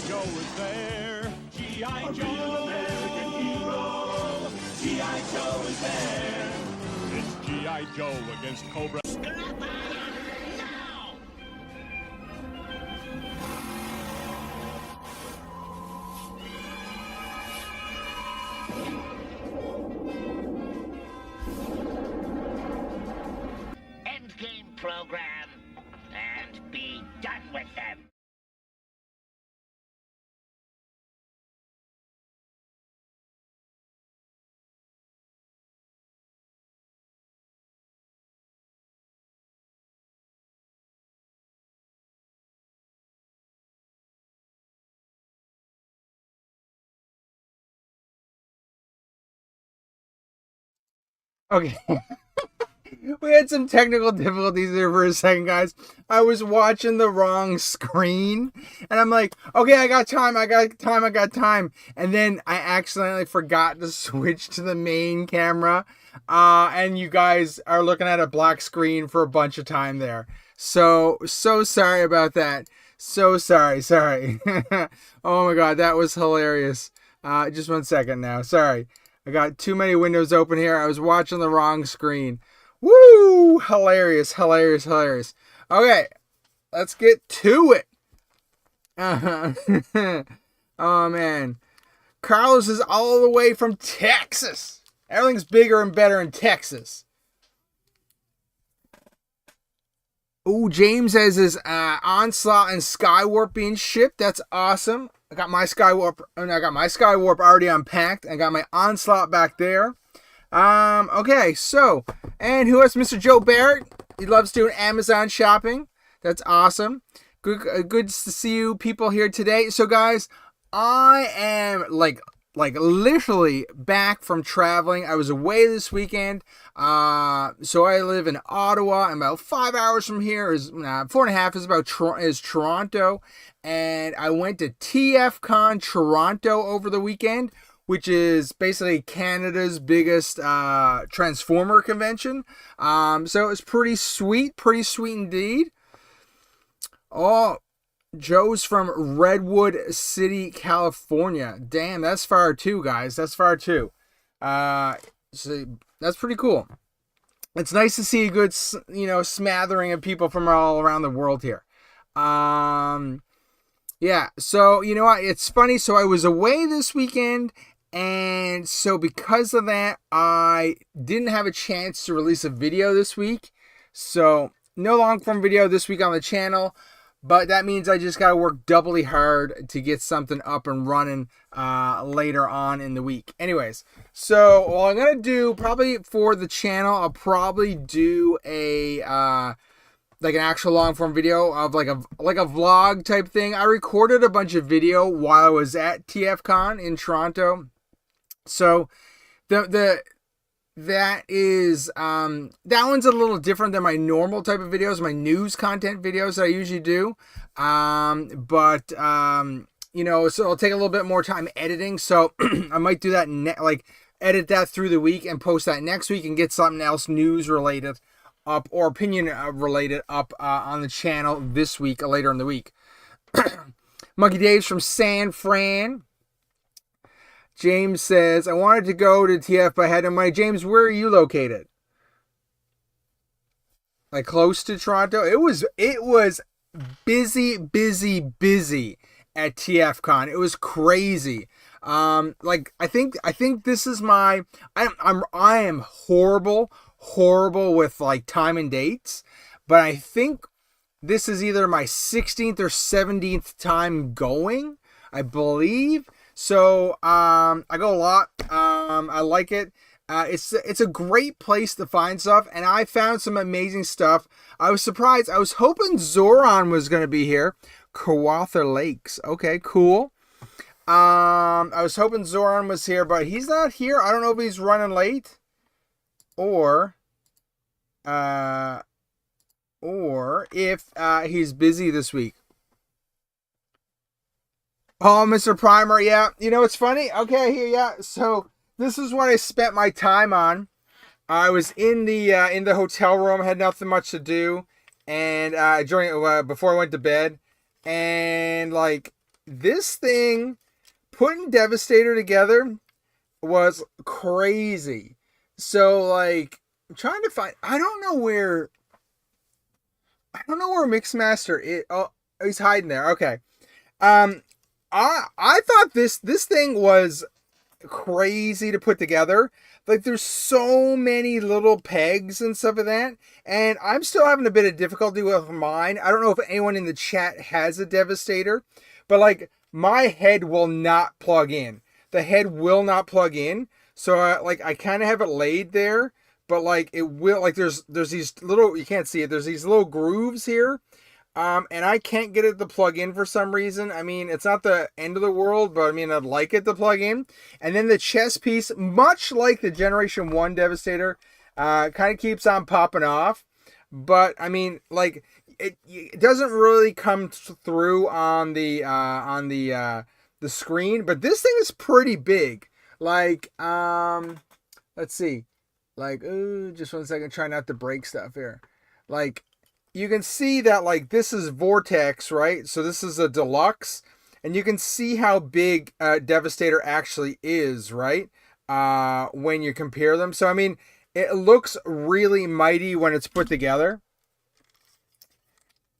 Joe is there. G.I. Joe, American hero. G.I. Joe is there. It's G.I. Joe against Cobra. Endgame program, and be done with them. Okay. We had some technical difficulties there for a second, guys. I was watching the wrong screen, and I'm like, okay, I got time. And then I accidentally forgot to switch to the main camera, and you guys are looking at a black screen for a bunch of time there. So sorry about that. So sorry. Oh my God, that was hilarious. Just 1 second now. Sorry. I got too many windows open here. I was watching the wrong screen. Woo! Hilarious. Okay, let's get to it. Oh, man. Carlos is all the way from Texas. Everything's bigger and better in Texas. Ooh, James has his Onslaught and Skywarp being shipped. That's awesome. I got my Skywarp already unpacked. I got my Onslaught back there. Okay, so, and who has Mr. Joe Barrett? He loves doing Amazon shopping. That's awesome. Good to see you people here today. So, guys, I am like literally back from traveling. I was away this weekend. So I live in Ottawa. I'm about 5 hours from here. 4.5 is Toronto. And I went to TFcon Toronto over the weekend, which is basically Canada's biggest Transformer convention. So it was pretty sweet indeed. Oh, Joe's from Redwood City, California. Damn, that's far too, guys. That's far too. So that's pretty cool. It's nice to see a good, smattering of people from all around the world here. Yeah, so you know what? It's funny. So I was away this weekend, and so because of that, I didn't have a chance to release a video this week. So no long form video this week on the channel. But that means I just got to work doubly hard to get something up and running later on in the week. Anyways, so what I'm going to do probably for the channel, I'll probably do a like an actual long form video of like a vlog type thing. I recorded a bunch of video while I was at TFcon in Toronto. So that one's a little different than my normal type of videos, my news content videos that I usually do. But so it'll take a little bit more time editing. So I might do that edit that through the week and post that next week and get something else news related up or opinion related up on the channel this week, later in the week. Monkey Dave's from San Fran. James says, I wanted to go to TF, but I had no money. James, where are you located? Like close to Toronto? It was busy at TFcon. It was crazy. I think this is I am horrible with like time and dates, but I think this is either my 16th or 17th time going, I believe. So I go a lot. I like it. It's a great place to find stuff, and I found some amazing stuff. I was surprised. I was hoping Zoran was going to be here. Kawatha Lakes. Okay, cool. I was hoping Zoran was here, but he's not here. I don't know if he's running late or if he's busy this week. Oh, Mr. Primer, yeah. You know, it's funny. Okay, here, yeah. So this is what I spent my time on. I was in the hotel room, had nothing much to do, and before I went to bed, and like this thing, putting Devastator together was crazy. So like, I'm trying to find, I don't know where Mixmaster is. Oh, he's hiding there. Okay. I thought this thing was crazy to put together. Like, there's so many little pegs and stuff like that, and I'm still having a bit of difficulty with mine. I don't know if anyone in the chat has a Devastator, but like, my head will not plug in. The head will not plug in. So I kind of have it laid there, but like it will, like there's these little, you can't see it, there's these little grooves here. And I can't get it to plug in for some reason. I mean, it's not the end of the world, but I mean, I'd like it to plug in. And then the chest piece, much like the Generation 1 Devastator, kind of keeps on popping off. But I mean, like, it doesn't really come through on the screen. But this thing is pretty big. Like, let's see. Like, ooh, just 1 second. Try not to break stuff here. Like, you can see that, like, this is Vortex, right? So this is a deluxe, and you can see how big Devastator actually is, right? When you compare them. So I mean, it looks really mighty when it's put together,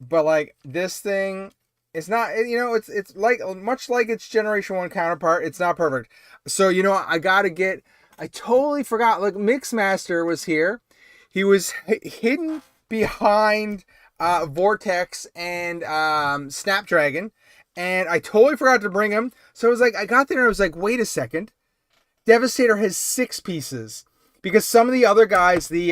but like, this thing is not, you know, it's like, much like its Generation 1 counterpart, it's not perfect. So, you know, I totally forgot, like, Mixmaster was here. He was hidden behind Vortex and Snapdragon, and I totally forgot to bring him. So I was like, I got there and I was like, wait a second, Devastator has 6 pieces, because some of the other guys, the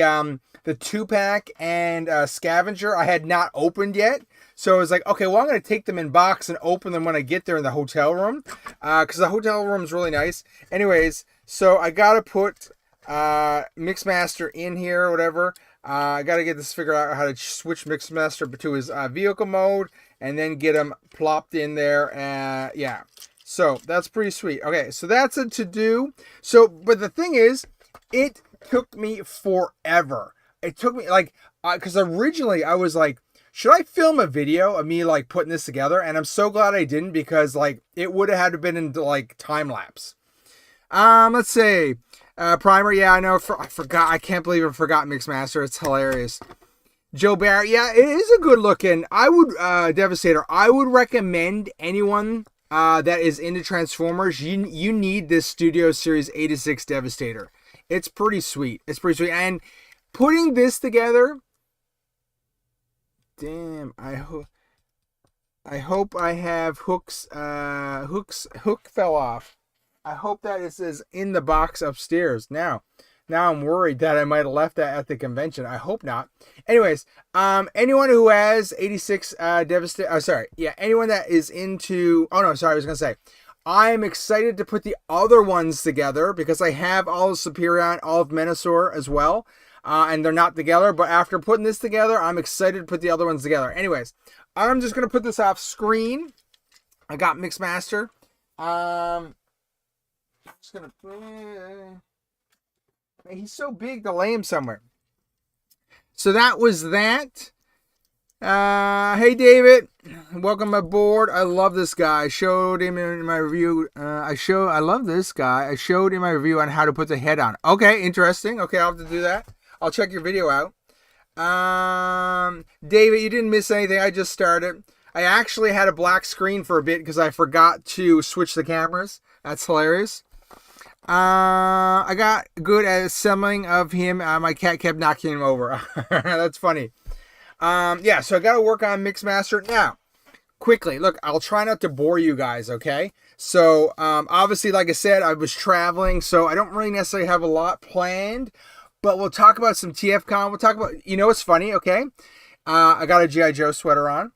2-pack and Scavenger, I had not opened yet. So I was like, okay, well, I'm going to take them in box and open them when I get there in the hotel room, because the hotel room is really nice. Anyways, so I got to put Mixmaster in here or whatever. I got to get this figured out, how to switch Mixmaster to his vehicle mode, and then get him plopped in there. Yeah, so that's pretty sweet. Okay, so that's a to-do. So, but the thing is, it took me forever. It took me, like, because originally I was like, should I film a video of me, like, putting this together? And I'm so glad I didn't, because, like, it would have had to been in, like, time-lapse. Let's see. Primer, yeah, I know. I forgot. I can't believe I forgot Mixmaster. It's hilarious. Joe Barrett, yeah, it is a good looking. I would, Devastator, I would recommend anyone that is into Transformers, you need this Studio Series 86 Devastator. It's pretty sweet. It's pretty sweet. And putting this together, damn, I hope I have Hook fell off. I hope that is in the box upstairs. Now I'm worried that I might have left that at the convention. I hope not. Anyways, anyone who has 86 Devastator, anyone that is into, I was gonna say, I'm excited to put the other ones together, because I have all of Superion, all of Menasor as well, and they're not together. But after putting this together, I'm excited to put the other ones together. Anyways, I'm just gonna put this off screen. I got Mixmaster. Just gonna. He's so big to lay him somewhere. So that was that. Hey David, welcome aboard. I love this guy. I showed him in my review. I love this guy. I showed in my review on how to put the head on. Okay, interesting. Okay, I'll have to do that. I'll check your video out. David, you didn't miss anything. I just started. I actually had a black screen for a bit because I forgot to switch the cameras. That's hilarious. I got good at assembling of him. My cat kept knocking him over. That's funny. Yeah, so I got to work on Mixmaster. Now, quickly, look, I'll try not to bore you guys, okay? So, obviously, like I said, I was traveling, so I don't really necessarily have a lot planned, but we'll talk about some TFcon. We'll talk about, you know, it's funny, okay? I got a G.I. Joe sweater on.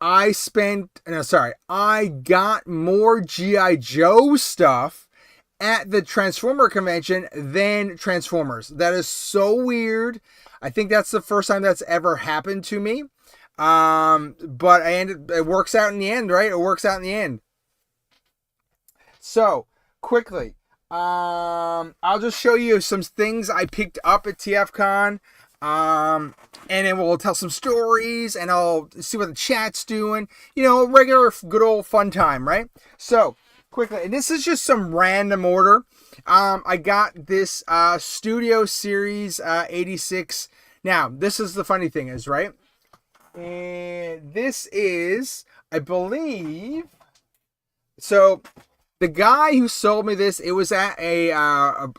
I got more G.I. Joe stuff at the Transformer convention than Transformers. That is so weird. I think that's the first time that's ever happened to me. But it works out in the end, right? It works out in the end. So, quickly, I'll just show you some things I picked up at TFcon. And then we'll tell some stories, and I'll see what the chat's doing. You know, regular good old fun time, right? So, quickly, and this is just some random order. I got this Studio Series 86. Now, this is the funny thing is, right? And this is, I believe, so the guy who sold me this, it was at at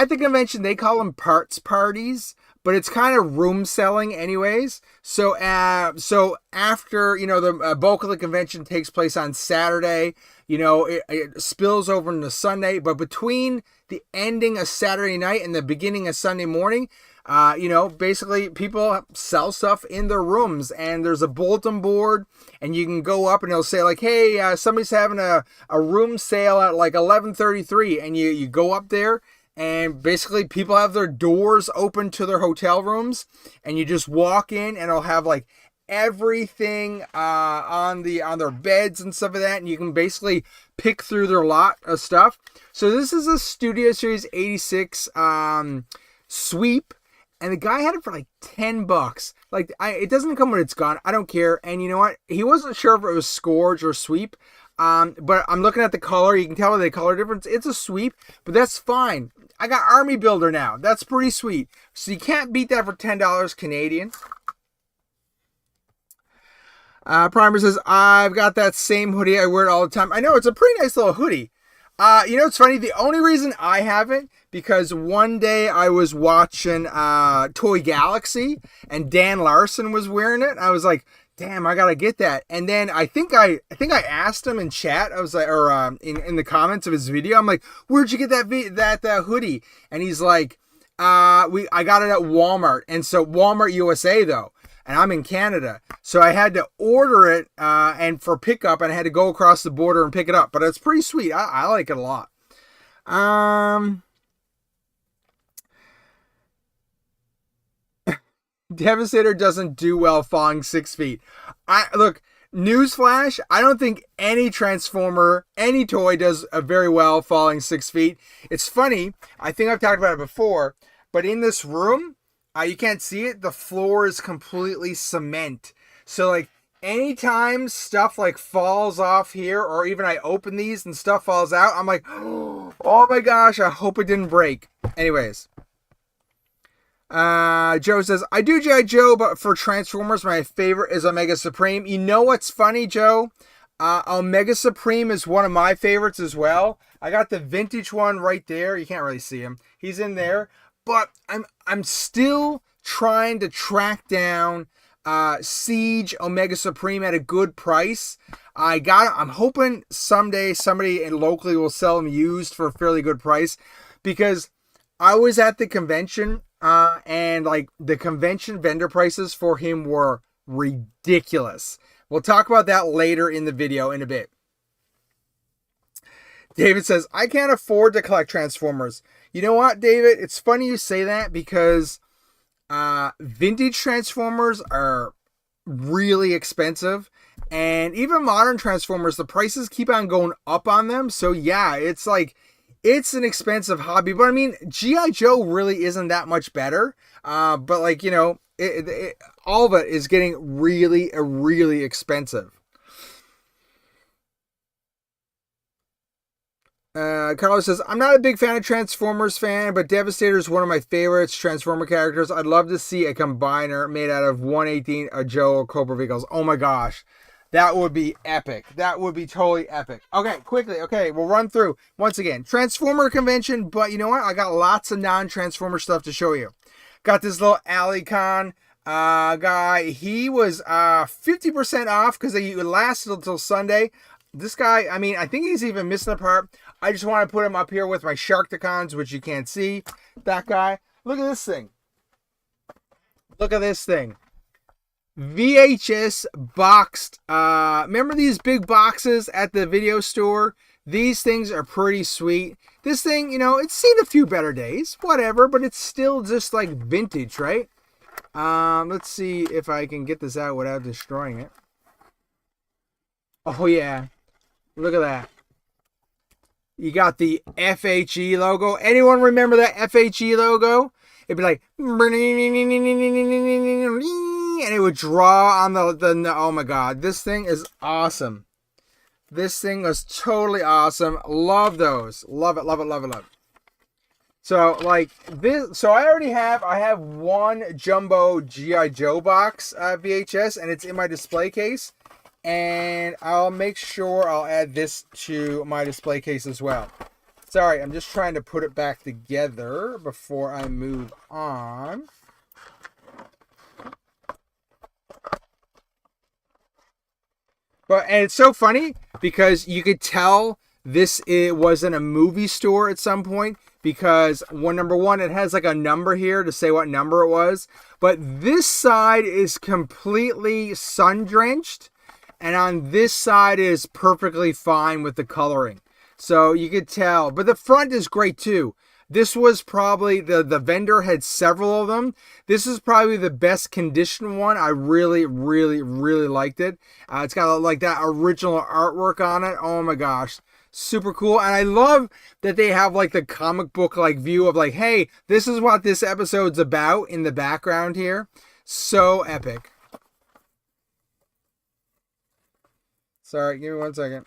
the convention. They call them parts parties, but it's kind of room selling anyways. So after, you know, the bulk of the convention takes place on Saturday, you know, it spills over into Sunday, but between the ending of Saturday night and the beginning of Sunday morning, you know, basically people sell stuff in their rooms, and there's a bulletin board, and you can go up and it'll say like, hey, somebody's having a room sale at like 11:33, and you go up there, and basically people have their doors open to their hotel rooms, and you just walk in, and it'll have like everything on their beds and stuff like that, and you can basically pick through their lot of stuff. So this is a Studio Series 86 sweep, and the guy had it for like $10. Like, it doesn't come when it's gone. I don't care. And you know what? He wasn't sure if it was Scourge or sweep. But I'm looking at the color. You can tell by the color difference. It's a sweep, but that's fine. I got Army Builder now. That's pretty sweet. So you can't beat that for $10 Canadian. Primer says, I've got that same hoodie. I wear it all the time. I know, it's a pretty nice little hoodie. You know, it's funny. The only reason I haven't, because one day I was watching Toy Galaxy, and Dan Larson was wearing it. I was like, damn, I gotta get that. And then I think I asked him in chat. I was like, or in the comments of his video, I'm like, where'd you get that hoodie? And he's like, I got it at Walmart. And so Walmart USA though, and I'm in Canada, so I had to order it and for pickup, and I had to go across the border and pick it up. But it's pretty sweet. I like it a lot. Devastator doesn't do well falling 6 feet. Look, newsflash, I don't think any Transformer, any toy does very well falling 6 feet. It's funny, I think I've talked about it before, but in this room, you can't see it, the floor is completely cement. So like, anytime stuff like falls off here, or even I open these and stuff falls out, I'm like, oh my gosh, I hope it didn't break. Anyways. Joe says, I do G.I. Joe, but for Transformers, my favorite is Omega Supreme. You know what's funny, Joe? Omega Supreme is one of my favorites as well. I got the vintage one right there. You can't really see him. He's in there. But I'm still trying to track down Siege Omega Supreme at a good price. I'm hoping someday somebody locally will sell them used for a fairly good price, because I was at the convention and like the convention vendor prices for him were ridiculous. We'll talk about that later in the video in a bit. David says, I can't afford to collect Transformers. You know what, David? It's funny you say that, because vintage Transformers are really expensive. And even modern Transformers, the prices keep on going up on them. So yeah, it's like, it's an expensive hobby. But I mean, G.I. Joe really isn't that much better. But like, you know, all of it is getting really, really expensive. Carlos says, I'm not a big fan of Transformers fan, but Devastator is one of my favorites Transformer characters. I'd love to see a combiner made out of 1/18 of Joe or Cobra vehicles. Oh my gosh. That would be epic. That would be totally epic. Okay, quickly. Okay, we'll run through. Once again, Transformer convention, but you know what? I got lots of non-Transformer stuff to show you. Got this little Alicon guy. He was 50% off because it lasted until Sunday. This guy, I mean, I think he's even missing a part. I just want to put him up here with my Sharkticons, which you can't see. That guy. Look at this thing. Look at this thing. VHS boxed. Remember these big boxes at the video store? These things are pretty sweet. This thing, you know, it's seen a few better days. Whatever, but it's still just like vintage, right? Let's see if I can get this out without destroying it. Oh yeah. Look at that. You got the FHE logo. Anyone remember that FHE logo? it'd be like, and it would draw on the oh my god, this thing is awesome. This thing is totally awesome. Love those. Love it, love it, love it, love it. So like this, so I have one jumbo G.I. Joe box VHS, and it's in my display case. And I'll make sure I'll add this to my display case as well. Sorry, I'm just trying to put it back together before I move on. And it's so funny because you could tell it wasn't a movie store at some point, because number one, it has like a number here to say what number it was. But this side is completely sun drenched, and on this side is perfectly fine with the coloring. So you could tell. But the front is great too. This was probably, the vendor had several of them. This is probably the best conditioned one. I really, really, really liked it. It's got like that original artwork on it. Oh my gosh. Super cool. And I love that they have like the comic book like view of like, hey, this is what this episode's about in the background here. So epic. Sorry, give me 1 second.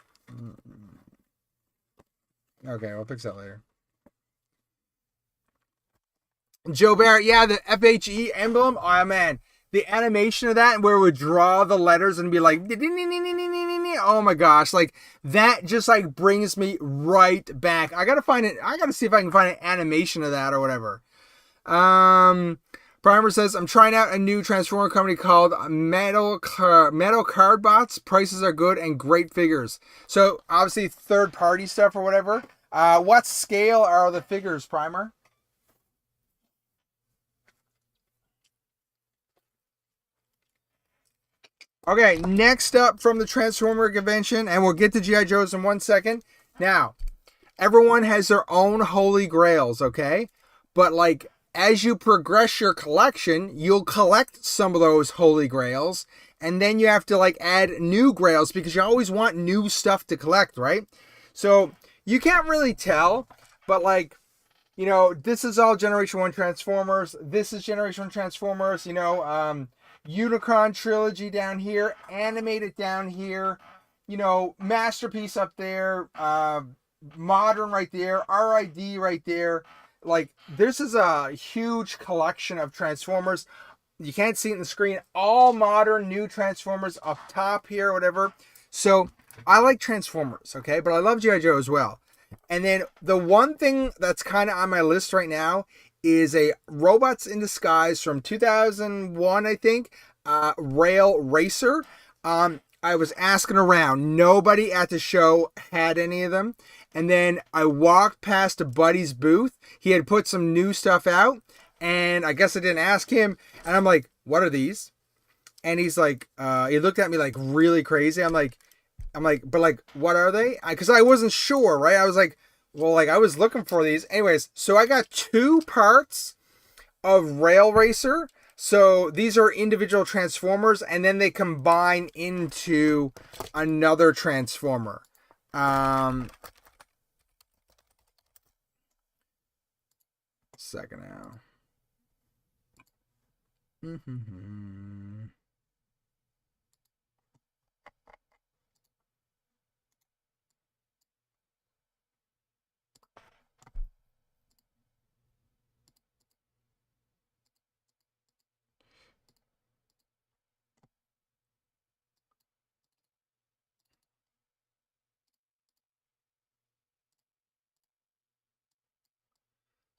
Okay, we'll fix that later. Joe Barrett, yeah, the FHE emblem. Oh man, the animation of that, where it would draw the letters and be like, oh my gosh, like that just like brings me right back. I gotta find it. I gotta see if I can find an animation of that or whatever. Primer says, I'm trying out a new Transformer company called Metal Card Bots. Prices are good and great figures. So obviously third party stuff or whatever. What scale are the figures, Primer? Okay, next up from the Transformer convention, and we'll get to G.I. Joes in 1 second. Now, everyone has their own holy grails, okay? But like, as you progress your collection, you'll collect some of those holy grails, and then you have to like add new grails because you always want new stuff to collect, right? So you can't really tell, but like, you know, this is all Generation 1 Transformers. This is Generation 1 Transformers, you know, Unicron trilogy down here, animated down here, you know, Masterpiece up there, Modern right there, RID right there. Like, this is a huge collection of Transformers. You can't see it in the screen. All modern new Transformers up top here, whatever. So I like Transformers, okay? But I love G.I. Joe as well. And then the one thing that's kind of on my list right now is a Robots in Disguise from 2001, I think, Rail Racer. I was asking around. Nobody at the show had any of them. And then I walked past a buddy's booth. He had put some new stuff out. And I guess I didn't ask him. And I'm like, what are these? And he's like, he looked at me like really crazy. I'm like, but like, what are they? Because I wasn't sure, right? I was like, well, like I was looking for these. Anyways, so I got 2 parts of Rail Racer. So these are individual Transformers, and then they combine into another Transformer. Second now.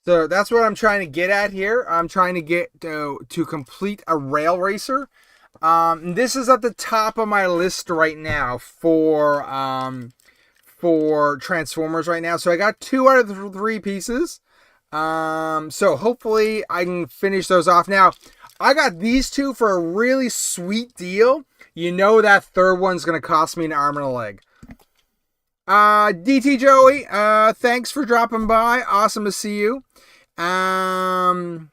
So that's what I'm trying to get at here. I'm trying to get to complete a Rail Racer. This is at the top of my list right now for Transformers right now. So I got 2 out of the 3 pieces. So hopefully I can finish those off. Now, I got these 2 for a really sweet deal. You know that third one's going to cost me an arm and a leg. DT Joey, thanks for dropping by. Awesome to see you. Monkey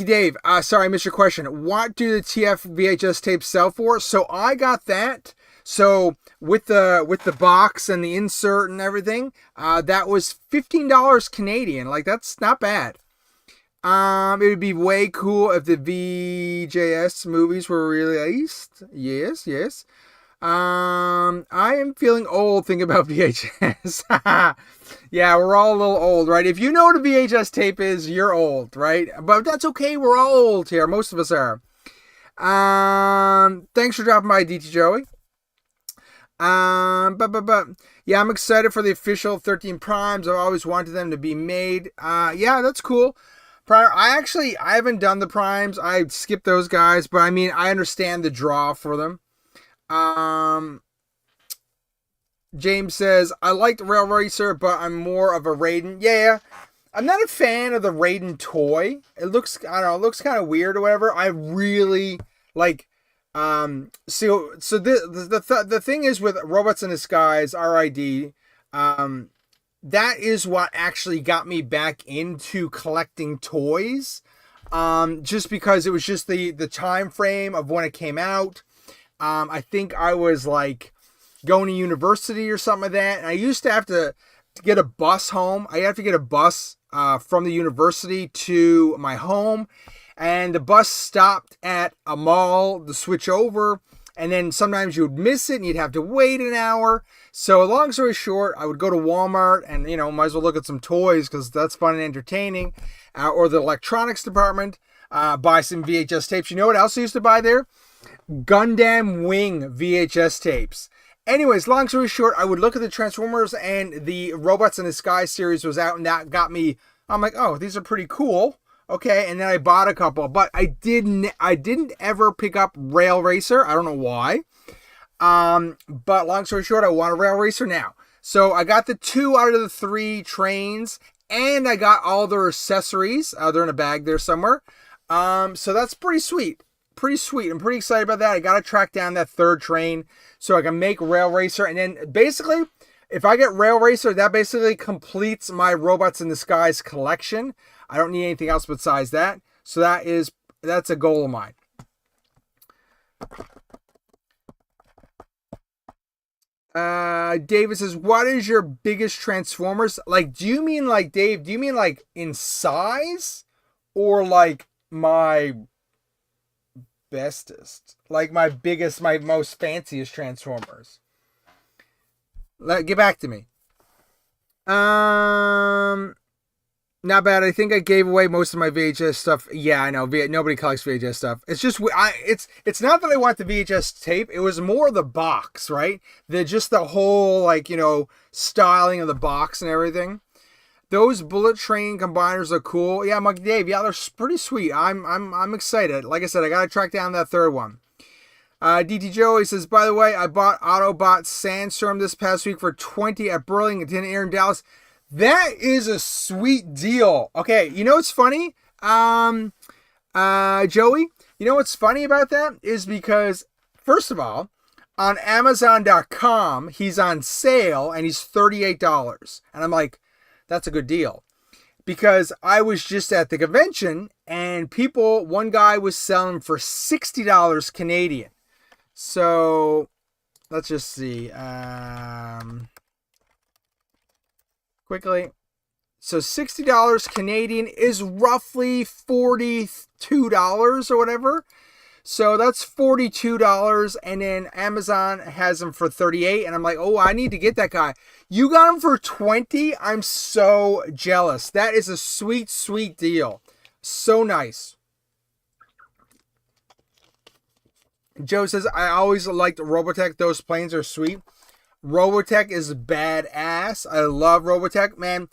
Dave, sorry I missed your question. What do the TF VHS tapes sell for? So I got that. So with the box and the insert and everything, that was $15 Canadian. Like, that's not bad. It would be way cool if the VJS movies were released. Yes, yes. I am feeling old thinking about VHS. Yeah, we're all a little old, right? If you know what a VHS tape is, you're old, right? But that's okay. We're all old here. Most of us are. Thanks for dropping by, DT Joey. But yeah, I'm excited for the official 13 Primes. I've always wanted them to be made. Yeah, that's cool. I haven't done the Primes. I skipped those guys, but I mean, I understand the draw for them. James says, I liked Rail Racer, but I'm more of a Raiden. Yeah, I'm not a fan of the Raiden toy. It looks, I don't know, it looks kind of weird or whatever. I really like, so the thing is with Robots in Disguise, RID, that is what actually got me back into collecting toys. Just because it was just the time frame of when it came out. I think I was like going to university or something like that. And I used to have to get a bus home. I have to get a bus from the university to my home. And the bus stopped at a mall to switch over. And then sometimes you would miss it and you'd have to wait an hour. So long story short, I would go to Walmart and, might as well look at some toys because that's fun and entertaining. Or the electronics department, buy some VHS tapes. You know what else I used to buy there? Gundam Wing VHS tapes. Anyways, long story short, I would look at the Transformers and the Robots in the Sky series was out and that got me, I'm like, oh, these are pretty cool. Okay, and then I bought a couple, but I didn't ever pick up Rail Racer. I don't know why. But long story short, I want a Rail Racer now. So I got the 2 out of the 3 trains and I got all their accessories. They're in a bag there somewhere. So that's pretty sweet. Pretty sweet. I'm pretty excited about that. I got to track down that 3rd train so I can make Rail Racer. And then basically, if I get Rail Racer, that basically completes my Robots in Disguise collection. I don't need anything else besides that. So that's a goal of mine. David says, what is your biggest Transformers? Like, do you mean like, Dave, do you mean like in size or like my bestest? Like my biggest, my most fanciest Transformers? Get back to me. Not bad. I think I gave away most of my VHS stuff. Yeah, I know. Nobody collects VHS stuff. It's just, it's not that I want the VHS tape. It was more the box, right? The whole, like, styling of the box and everything. Those bullet train combiners are cool. Yeah, Monkey Dave. Yeah, they're pretty sweet. I'm excited. Like I said, I got to track down that 3rd one. DT Joey says, by the way, I bought Autobot Sandstorm this past week for $20 at Burlington here in Dallas. That is a sweet deal. Okay, you know what's funny? Joey, you know what's funny about that is because, first of all, on Amazon.com, he's on sale and he's $38. And I'm like, that's a good deal. Because I was just at the convention and one guy was selling for $60 Canadian. So, let's just see. Quickly. So $60 Canadian is roughly $42 or whatever. So that's $42 and then Amazon has them for $38 and I'm like, oh, I need to get that guy. You got him for $20? I'm so jealous. That is a sweet, sweet deal. So nice. Joe says, I always liked Robotech. Those planes are sweet. Robotech is badass. I love Robotech, man.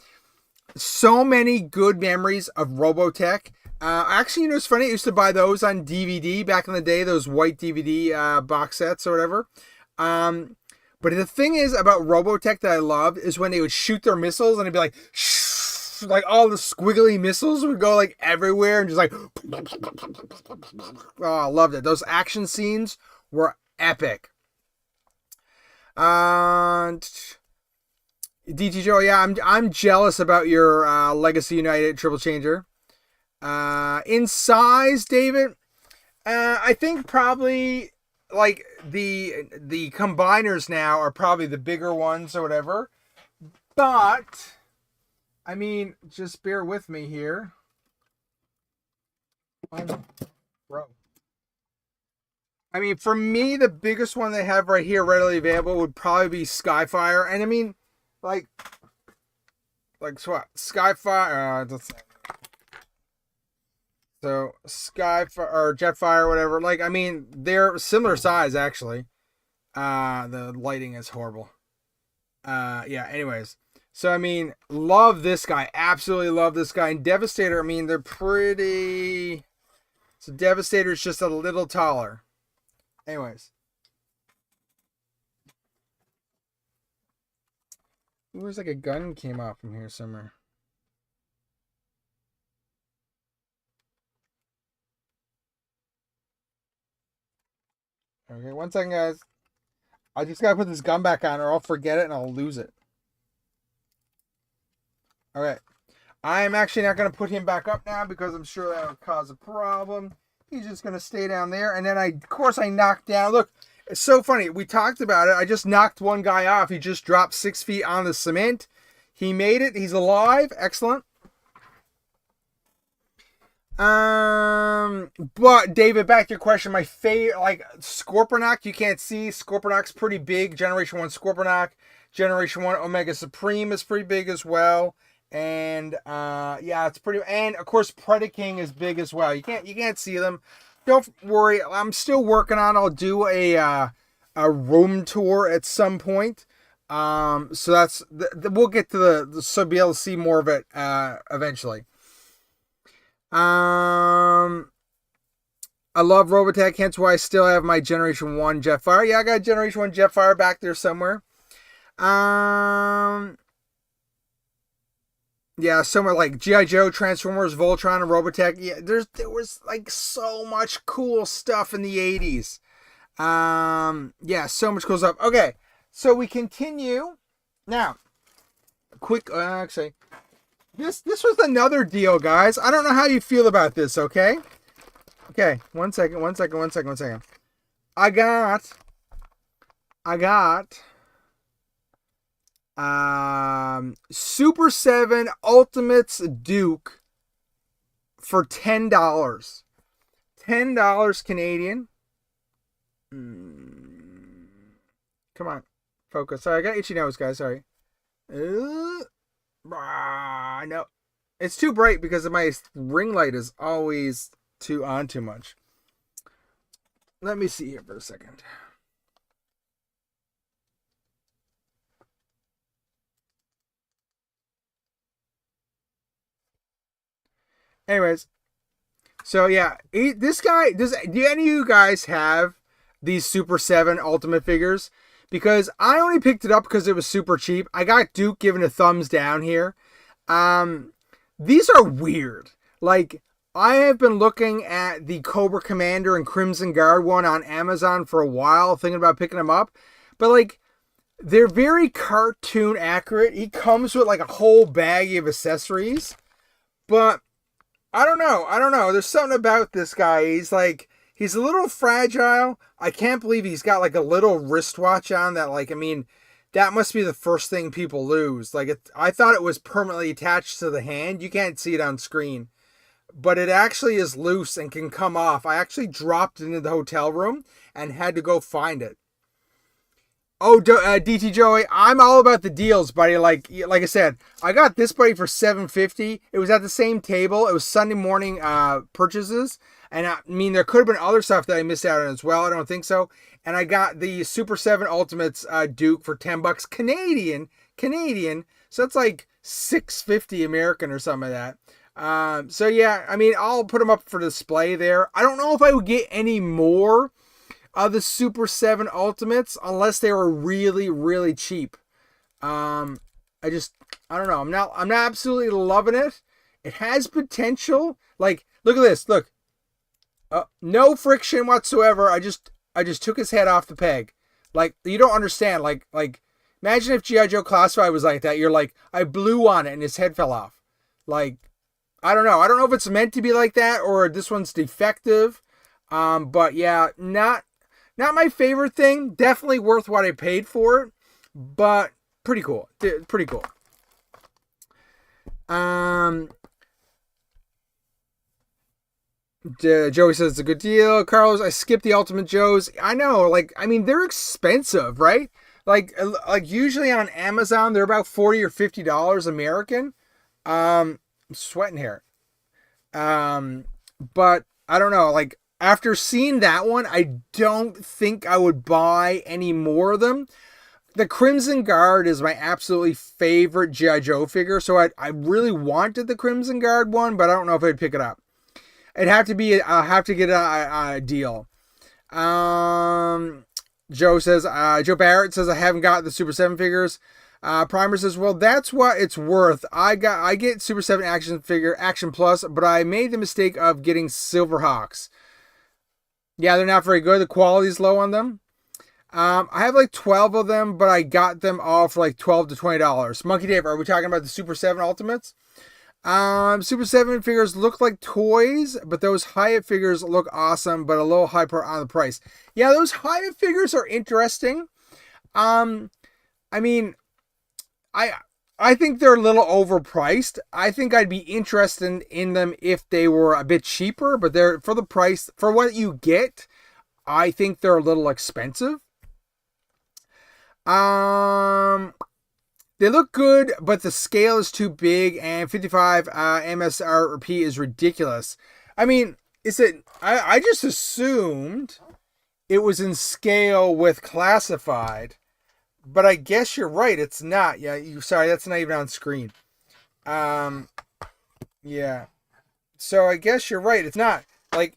So many good memories of Robotech. Actually, it's funny. I used to buy those on DVD back in the day, those white DVD box sets or whatever. But the thing is about Robotech that I loved is when they would shoot their missiles and it'd be like, shh, like all the squiggly missiles would go like everywhere and just like, oh, I loved it. Those action scenes were epic. DT Joe, yeah, I'm jealous about your Legacy United triple changer. In size, David, I think probably like the combiners now are probably the bigger ones or whatever. But I mean, just bear with me here. Bro. I mean, for me, the biggest one they have right here readily available would probably be Skyfire. And I mean, like what? Skyfire. So Skyfire or Jetfire, whatever. Like, I mean, they're similar size actually. The lighting is horrible. Yeah. Anyways, so I mean, love this guy. Absolutely love this guy. And Devastator. I mean, they're pretty. So Devastator is just a little taller. Anyways. It was like a gun came out from here somewhere. Okay, 1 second, guys. I just gotta put this gun back on or I'll forget it and I'll lose it. Okay. I'm actually not gonna put him back up now because I'm sure that would cause a problem. He's just gonna stay down there. And then of course I knocked down. Look, it's so funny. We talked about it. I just knocked one guy off. He just dropped 6 feet on the cement. He made it. He's alive. Excellent. But David, back to your question. My favorite, like Scorponok, you can't see. Scorponok's pretty big. Generation 1 Scorponok. Generation 1 Omega Supreme is pretty big as well. And yeah, it's pretty. And of course, Predaking is big as well. You can't see them. Don't worry. I'm still working on. I'll do a room tour at some point. So that's we'll get to so be able to see more of it eventually. I love Robotech, hence why I still have my Generation 1 Jetfire. Yeah, I got Generation 1 Jetfire back there somewhere. Yeah, somewhere like G.I. Joe, Transformers, Voltron, and Robotech. Yeah, there was like so much cool stuff in the 80s. Yeah, so much cool stuff. Okay, so we continue. Now, quick, actually, this was another deal, guys. I don't know how you feel about this, okay? Okay, 1 second. I got Super 7 Ultimates Duke for $10. $10 Canadian. Come on. Focus. Sorry, I got itchy nose, guys. Sorry. No. It's too bright because my ring light is always too much. Let me see here for a second. Anyways, so yeah, this guy, do any of you guys have these Super 7 Ultimate figures? Because I only picked it up because it was super cheap. I got Duke giving a thumbs down here. These are weird. Like, I have been looking at the Cobra Commander and Crimson Guard one on Amazon for a while, thinking about picking them up. But like, they're very cartoon accurate. He comes with like a whole bag of accessories. But I don't know. There's something about this guy. He's a little fragile. I can't believe he's got like a little wristwatch on that. Like, I mean, that must be the first thing people lose. Like, I thought it was permanently attached to the hand. You can't see it on screen. But it actually is loose and can come off. I actually dropped it into the hotel room and had to go find it. Oh, DT Joey, I'm all about the deals, buddy. Like I said, I got this buddy for $7.50. It was at the same table. It was Sunday morning purchases. And I mean, there could have been other stuff that I missed out on as well. I don't think so. And I got the Super 7 Ultimates Duke for $10 Canadian. So that's like $6.50 American or something like that. So yeah, I mean, I'll put them up for display there. I don't know if I would get any more of the Super 7 Ultimates unless they were really, really cheap. I don't know. I'm not absolutely loving it. It has potential. Like, look at this. Look. No friction whatsoever. I just took his head off the peg. Like, you don't understand. Like imagine if G.I. Joe Classified was like that. You're like, I blew on it and his head fell off. Like, I don't know. I don't know if it's meant to be like that or this one's defective. But yeah, not my favorite thing. Definitely worth what I paid for it. But pretty cool. Pretty cool. Joey says it's a good deal. Carlos, I skipped the Ultimate Joes. I know, like, I mean, they're expensive, right? Like usually on Amazon, they're about $40 or $50 American. I'm sweating here. But I don't know, like, after seeing that one, I don't think I would buy any more of them. The Crimson Guard is my absolutely favorite G.I. Joe figure, so I really wanted the Crimson Guard one, but I don't know if I'd pick it up. It'd have to be, I'll have to get a deal. Joe Barrett says, I haven't got the Super 7 figures. Primer says, well, that's what it's worth. I get Super 7 Action Plus, but I made the mistake of getting Silverhawks. Yeah, they're not very good. The quality's low on them. I have like 12 of them, but I got them all for like $12 to $20. Monkey Dave, are we talking about the Super 7 Ultimates? Super 7 figures look like toys, but those Hyatt figures look awesome, but a little hyper on the price. Yeah, those Hyatt figures are interesting. I mean, I think they're a little overpriced. I think I'd be interested in them if they were a bit cheaper, but they're, for the price, for what you get, I think they're a little expensive. They look good, but the scale is too big, and 55 MSRP is ridiculous. I mean, I just assumed it was in scale with classified, but I guess you're right. It's not. Yeah, sorry, that's not even on screen. Yeah. So I guess you're right. It's not. Like,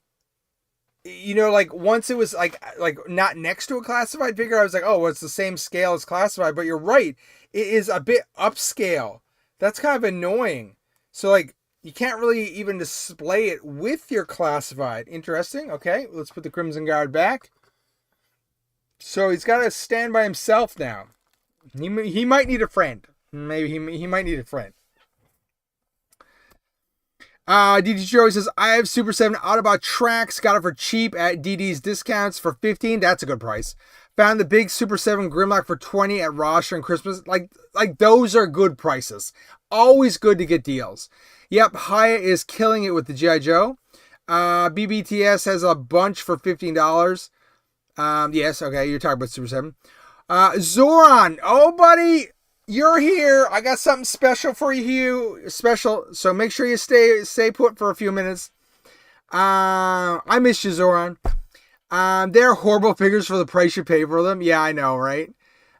you know, like once it was like not next to a classified figure, I was like, oh, well, it's the same scale as classified. But you're right. It is a bit upscale. That's kind of annoying. So like, you can't really even display it with your classified. Interesting. Okay, let's put the Crimson Guard back. So he's got to stand by himself now. He might need a friend. Maybe he might need a friend. DD Joey says, I have Super 7 Autobot Tracks. Got it for cheap at DD's discounts for $15. That's a good price. Found the big Super 7 Grimlock for $20 at Ross during Christmas. Like those are good prices. Always good to get deals. Yep, Hyatt is killing it with the G.I. Joe. BBTS has a bunch for $15. Yes, okay, you're talking about Super 7. Zoran, oh buddy, you're here. I got something special for you, so make sure you stay put for a few minutes. I miss you, Zoran. They're horrible figures for the price you pay for them. Yeah, I know, right?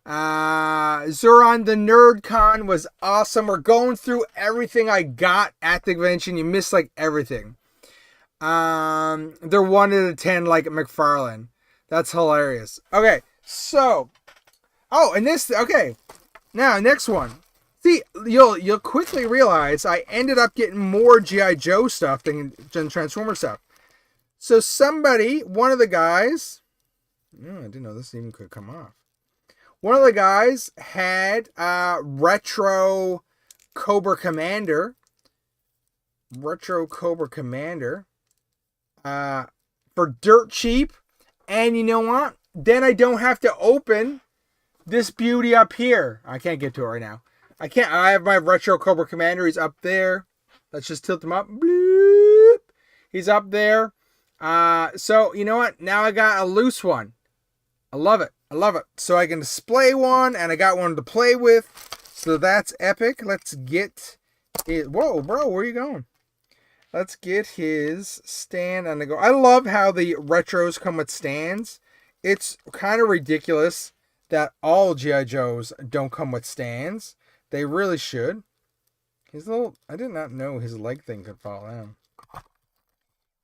Zoran, the NerdCon was awesome. We're going through everything I got at the convention. You missed like everything. They're 1 out of 10 like McFarlane. That's hilarious. Okay, so, okay. Now, next one. See, you'll quickly realize I ended up getting more G.I. Joe stuff than Transformer stuff. So one of the guys, I didn't know this even could come off. One of the guys had Retro Cobra Commander. For dirt cheap. And you know what? Then I don't have to open this beauty up here. I can't get to it right now. I have my Retro Cobra Commander. He's up there. Let's just tilt him up. Bloop. He's up there. So, you know what? Now I got a loose one. I love it. So I can display one, and I got one to play with. So that's epic. Let's get it. Whoa, bro, where are you going? Let's get his stand on the go. I love how the retros come with stands. It's kind of ridiculous that all G.I. Joes don't come with stands. They really should. I did not know his leg thing could fall down.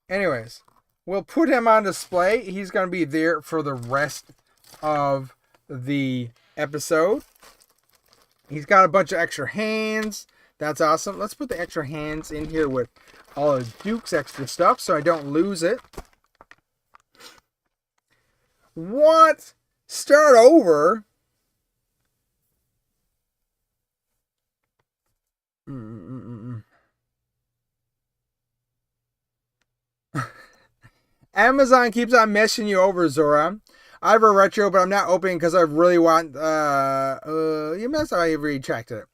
Anyways, we'll put him on display. He's going to be there for the rest of the episode. He's got a bunch of extra hands. That's awesome. Let's put the extra hands in here with all of Duke's extra stuff so I don't lose it. What? Start over? Amazon keeps on messing you over, Zora. I have a retro, but I'm not opening because I really want. You messed up. I retracted it.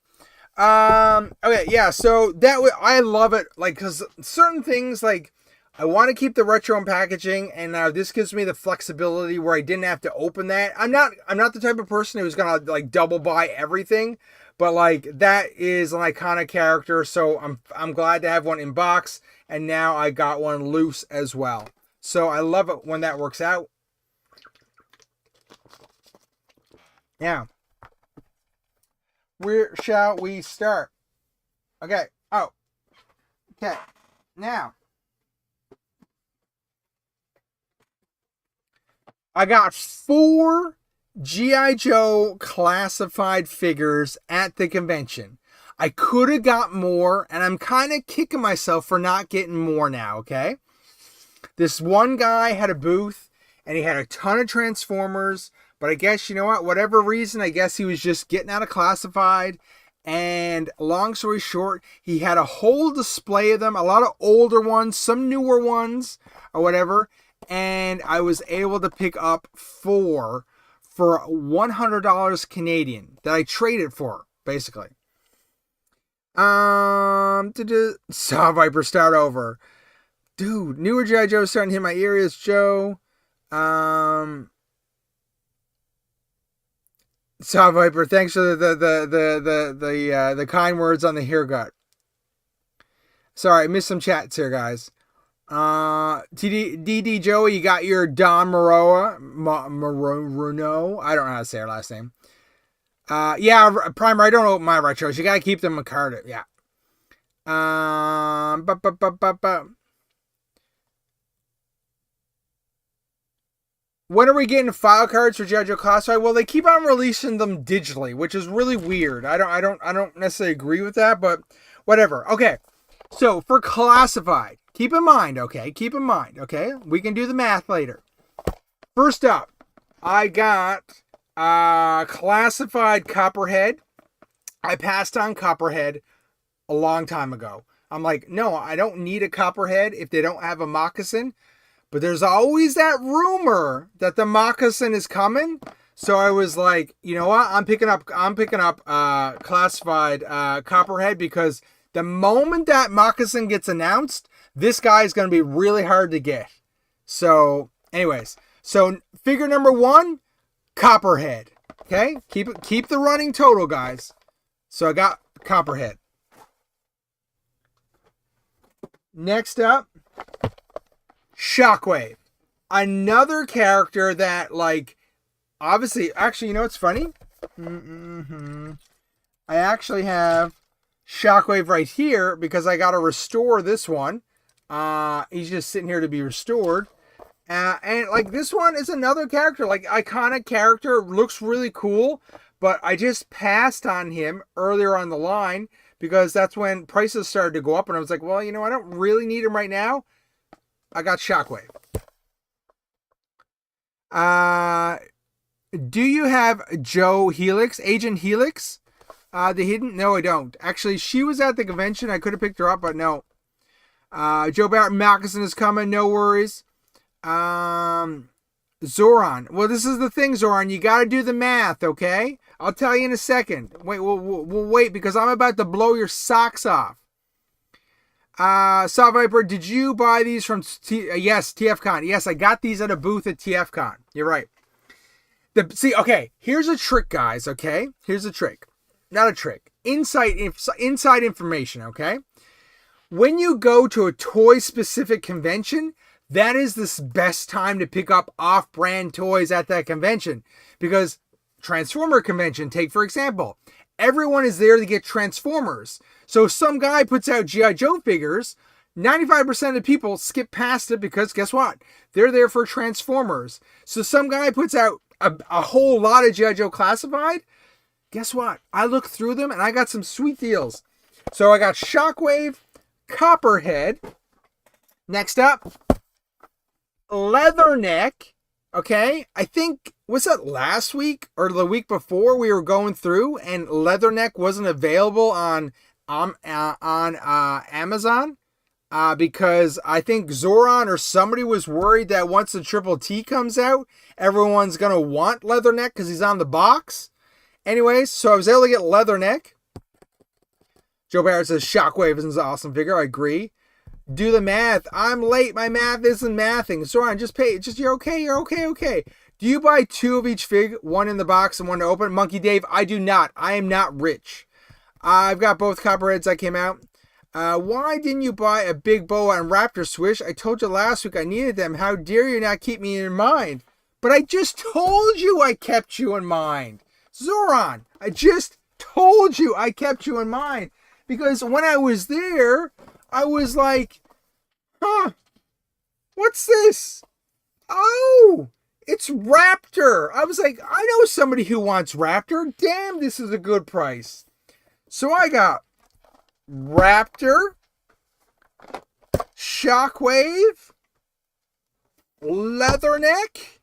Okay, yeah. So I love it. Like, cause certain things like I want to keep the retro in packaging, and now this gives me the flexibility where I didn't have to open that. I'm not the type of person who's gonna like double buy everything, but like that is an iconic character, so I'm glad to have one in box, and now I got one loose as well. So I love it when that works out. Yeah. Where shall we start? Okay. Oh. Okay. Now. I got 4 G.I. Joe classified figures at the convention. I could have got more, and I'm kind of kicking myself for not getting more now, okay? This one guy had a booth, and he had a ton of Transformers, but I guess, you know what, whatever reason, I guess he was just getting out of classified, and long story short, he had a whole display of them, a lot of older ones, some newer ones, or whatever, and I was able to pick up 4 for $100 Canadian that I traded for, basically. Saw Viper start over. Dude, newer G.I. Joe starting to hit my ears, Joe. Saw Viper, thanks for the kind words on the hair gut. Sorry, I missed some chats here, guys. DD Joey, you got your Don Moroa, Morono. I don't know how to say her last name. Yeah, Primer, I don't know my retros. You gotta keep them in card. Yeah. When are we getting file cards for G.I. Joe Classified? Well, they keep on releasing them digitally, which is really weird. I don't necessarily agree with that, but whatever. Okay. So for Classified, keep in mind, okay? We can do the math later. First up, I got Classified Copperhead. I passed on Copperhead a long time ago. I'm like, no, I don't need a Copperhead if they don't have a moccasin. But there's always that rumor that the moccasin is coming. So I was like, you know what? I'm picking up Classified Copperhead, because the moment that moccasin gets announced, this guy is going to be really hard to get. So, anyways, so figure number 1, Copperhead. Okay, keep the running total, guys. So I got Copperhead. Next up, Shockwave. Another character that, like, obviously, actually, you know what's funny? I actually have Shockwave right here because I got to restore this one. He's just sitting here to be restored. And like this one is another character, like iconic character, looks really cool, but I just passed on him earlier on the line because that's when prices started to go up, and I was like, well, you know, I don't really need him right now. I got Shockwave. Do you have Joe Helix, Agent Helix? The hidden? No, I don't. Actually, she was at the convention. I could have picked her up, but no. Joe Barrett Moccasin is coming. No worries. Zoran. Well, this is the thing, Zoran. You got to do the math, okay? I'll tell you in a second. Wait, we'll wait because I'm about to blow your socks off. Saw Viper, did you buy these from yes, TFcon. Yes, I got these at a booth at TFcon. You're right. See, okay, here's a trick, guys, okay? Here's a trick. Not a trick. Inside information, okay? When you go to a toy-specific convention, that is the best time to pick up off-brand toys at that convention. Because Transformer convention, take for example, everyone is there to get Transformers. So if some guy puts out G.I. Joe figures, 95% of the people skip past it because guess what? They're there for Transformers. So some guy puts out a whole lot of G.I. Joe Classified. Guess what? I looked through them and I got some sweet deals. So I got Shockwave, Copperhead. Next up, Leatherneck. Okay, I think, was that last week or the week before we were going through and Leatherneck wasn't available on Amazon because I think Zoran or somebody was worried that once the Triple T comes out, everyone's going to want Leatherneck because he's on the box. Anyways, so I was able to get Leatherneck. Joe Barrett says Shockwave is an awesome figure. I agree. Do the math. I'm late. My math isn't mathing. Zoran, just pay. Just you're okay. You're okay. Okay. Do you buy 2 of each fig, one in the box and one to open? Monkey Dave, I do not. I am not rich. I've got both copperheads that came out. Why didn't you buy a big boa and raptor, Swish? I told you last week I needed them. How dare you not keep me in mind? But I just told you I kept you in mind. Zoran, I just told you I kept you in mind. Because when I was there, I was like, huh, what's this? Oh, it's Raptor. I was like, I know somebody who wants Raptor. Damn, this is a good price. So I got Raptor, Shockwave, Leatherneck,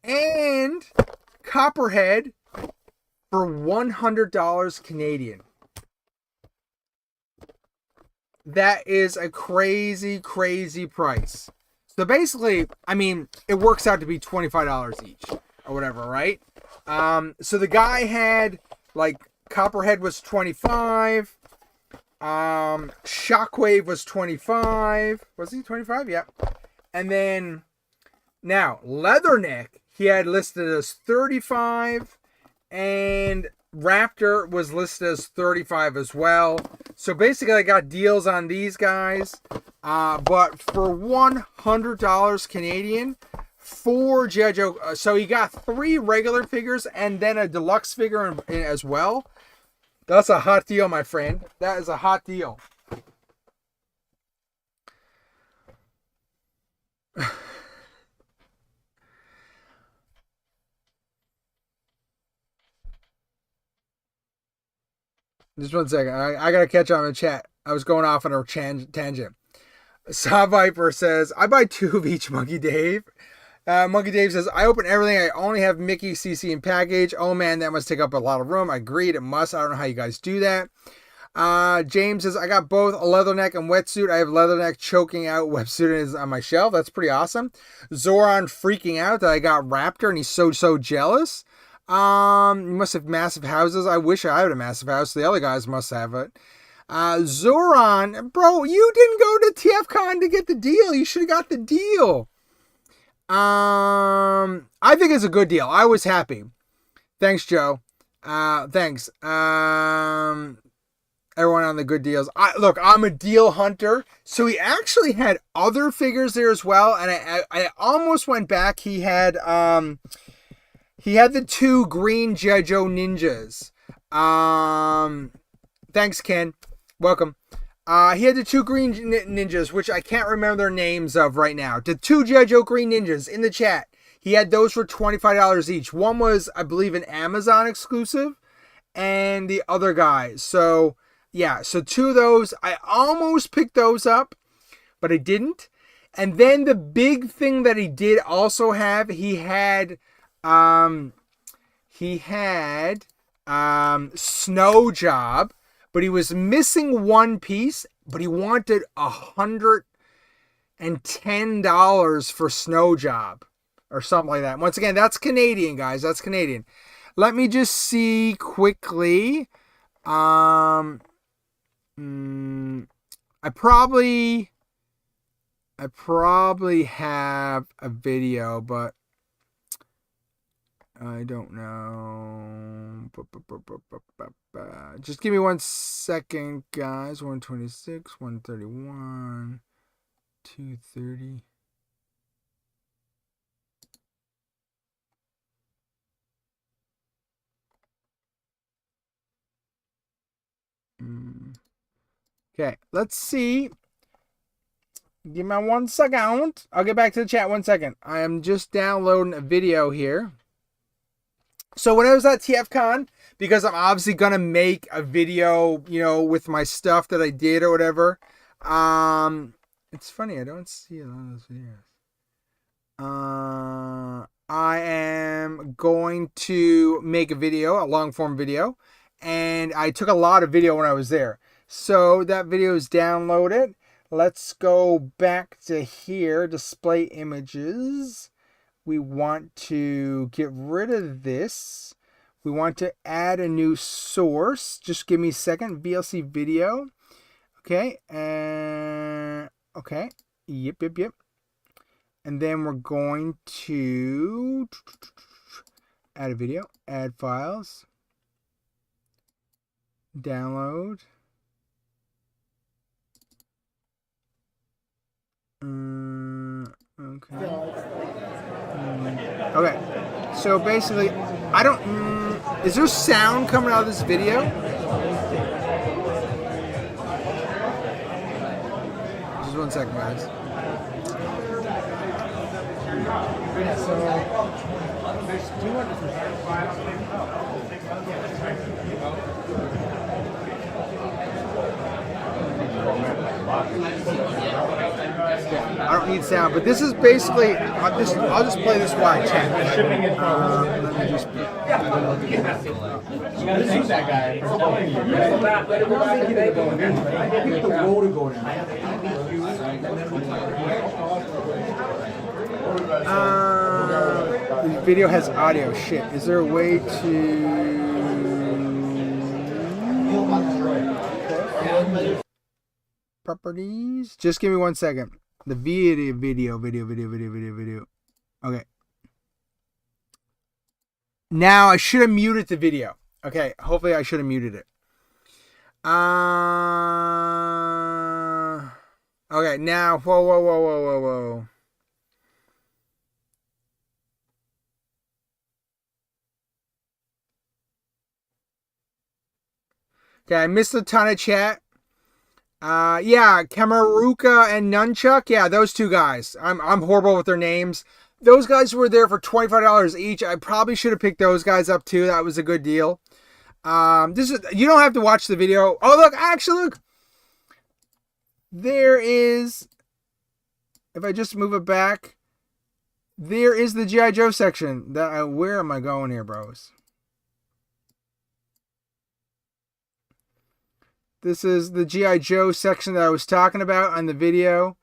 and Copperhead for $100 Canadian. That is a crazy, crazy price. So basically, I mean, it works out to be $25 each or whatever, right? So the guy had like Copperhead was 25. Shockwave was 25. Was he 25? Yeah. And then now Leatherneck he had listed as 35, and Raptor was listed as 35 as well. So basically I got deals on these guys. But for $100 Canadian, 4 G.I. Joe. So he got 3 regular figures and then a deluxe figure as well. That's a hot deal, my friend. That is a hot deal. Just one second. I got to catch on the chat. I was going off on a tangent. Saw Viper says, I buy 2 of each, Monkey Dave. Monkey Dave says, I open everything. I only have Mickey, CC, and package. Oh man, that must take up a lot of room. I agreed. It must. I don't know how you guys do that. James says, I got both a Leatherneck and Wetsuit. I have Leatherneck choking out. Wetsuit is on my shelf. That's pretty awesome. Zoran freaking out that I got Raptor and he's so jealous. You must have massive houses. I wish I had a massive house. The other guys must have it. Zoran, bro, you didn't go to TFcon to get the deal. You should have got the deal. I think it's a good deal. I was happy. Thanks, Joe. Thanks. Everyone on the good deals. Look, I'm a deal hunter. So he actually had other figures there as well. And I almost went back. He had the 2 green G.I. Joe ninjas. Thanks, Ken. Welcome. He had the 2 green ninjas, which I can't remember their names of right now. The 2 G.I. Joe green ninjas in the chat. He had those for $25 each. One was, I believe, an Amazon exclusive, and the other guy. So, yeah. So 2 of those. I almost picked those up, but I didn't. And then the big thing that he did also have, he had Snow Job. But he was missing one piece, but he wanted $110 for Snow Job or something like that. Once again, that's Canadian, guys. That's Canadian. Let me just see quickly. I probably have a video, but I don't know. Just give me 1 second, guys. 126, 131, 230. Okay, let's see. Give me 1 second. I'll get back to the chat 1 second. I am just downloading a video here. So when I was at TFcon, because I'm obviously going to make a video, with my stuff that I did or whatever. It's funny, I don't see a lot of those videos. I am going to make a video, a long form video. And I took a lot of video when I was there. So that video is downloaded. Let's go back to here, display images. We want to get rid of this. We want to add a new source. Just give me a second. VLC video. Okay. Okay. Yep. And then we're going to add a video, add files, download. Okay. Okay. So basically, I don't. Is there sound coming out of this video? Just 1 second, guys. So, there's 200 files. I don't need sound, but this is basically. I'll just play this while I chat. Let me just. This is that guy. The video has audio. Shit. Is there a way to? Properties. Just give me 1 second. The video. Okay. Now I should have muted the video. Okay. Hopefully I should have muted it. Okay. Now. Whoa. Okay. I missed a ton of chat. Yeah, Kamaruka and Nunchuck. Yeah, those two guys. I'm horrible with their names. Those guys were there for $25 each. I probably should have picked those guys up too. That was a good deal. You don't have to watch the video. Oh, look, actually, look. There is, if I just move it back, there is the G.I. Joe section. Where am I going here, bros? This is the G.I. Joe section that I was talking about on the video.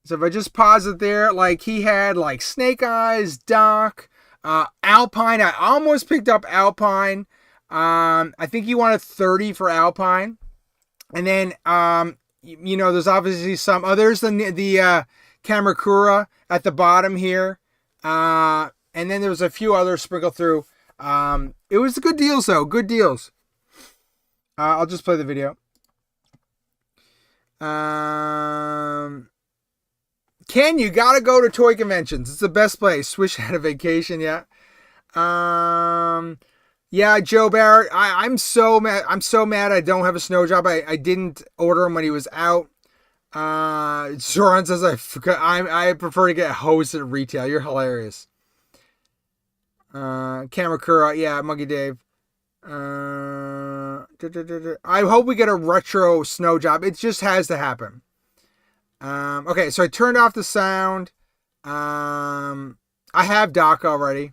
So if I just pause it there, like he had like Snake Eyes, Doc, Alpine. I almost picked up Alpine. I think he wanted 30 for Alpine. And then, there's obviously some others. The Kamakura at the bottom here. And then there was a few others sprinkled through. It was good deals though. Good deals. I'll just play the video. Ken, you gotta go to toy conventions. It's the best place. Swish had a vacation, yeah. Yeah, Joe Barrett. I'm so mad. I'm so mad I don't have a snow job. I didn't order him when he was out. Zoran says I prefer to get hosed at retail. You're hilarious. Kamakura, yeah, Monkey Dave. I hope we get a retro snow job. It just has to happen. Okay, so I turned off the sound. I have Doc already.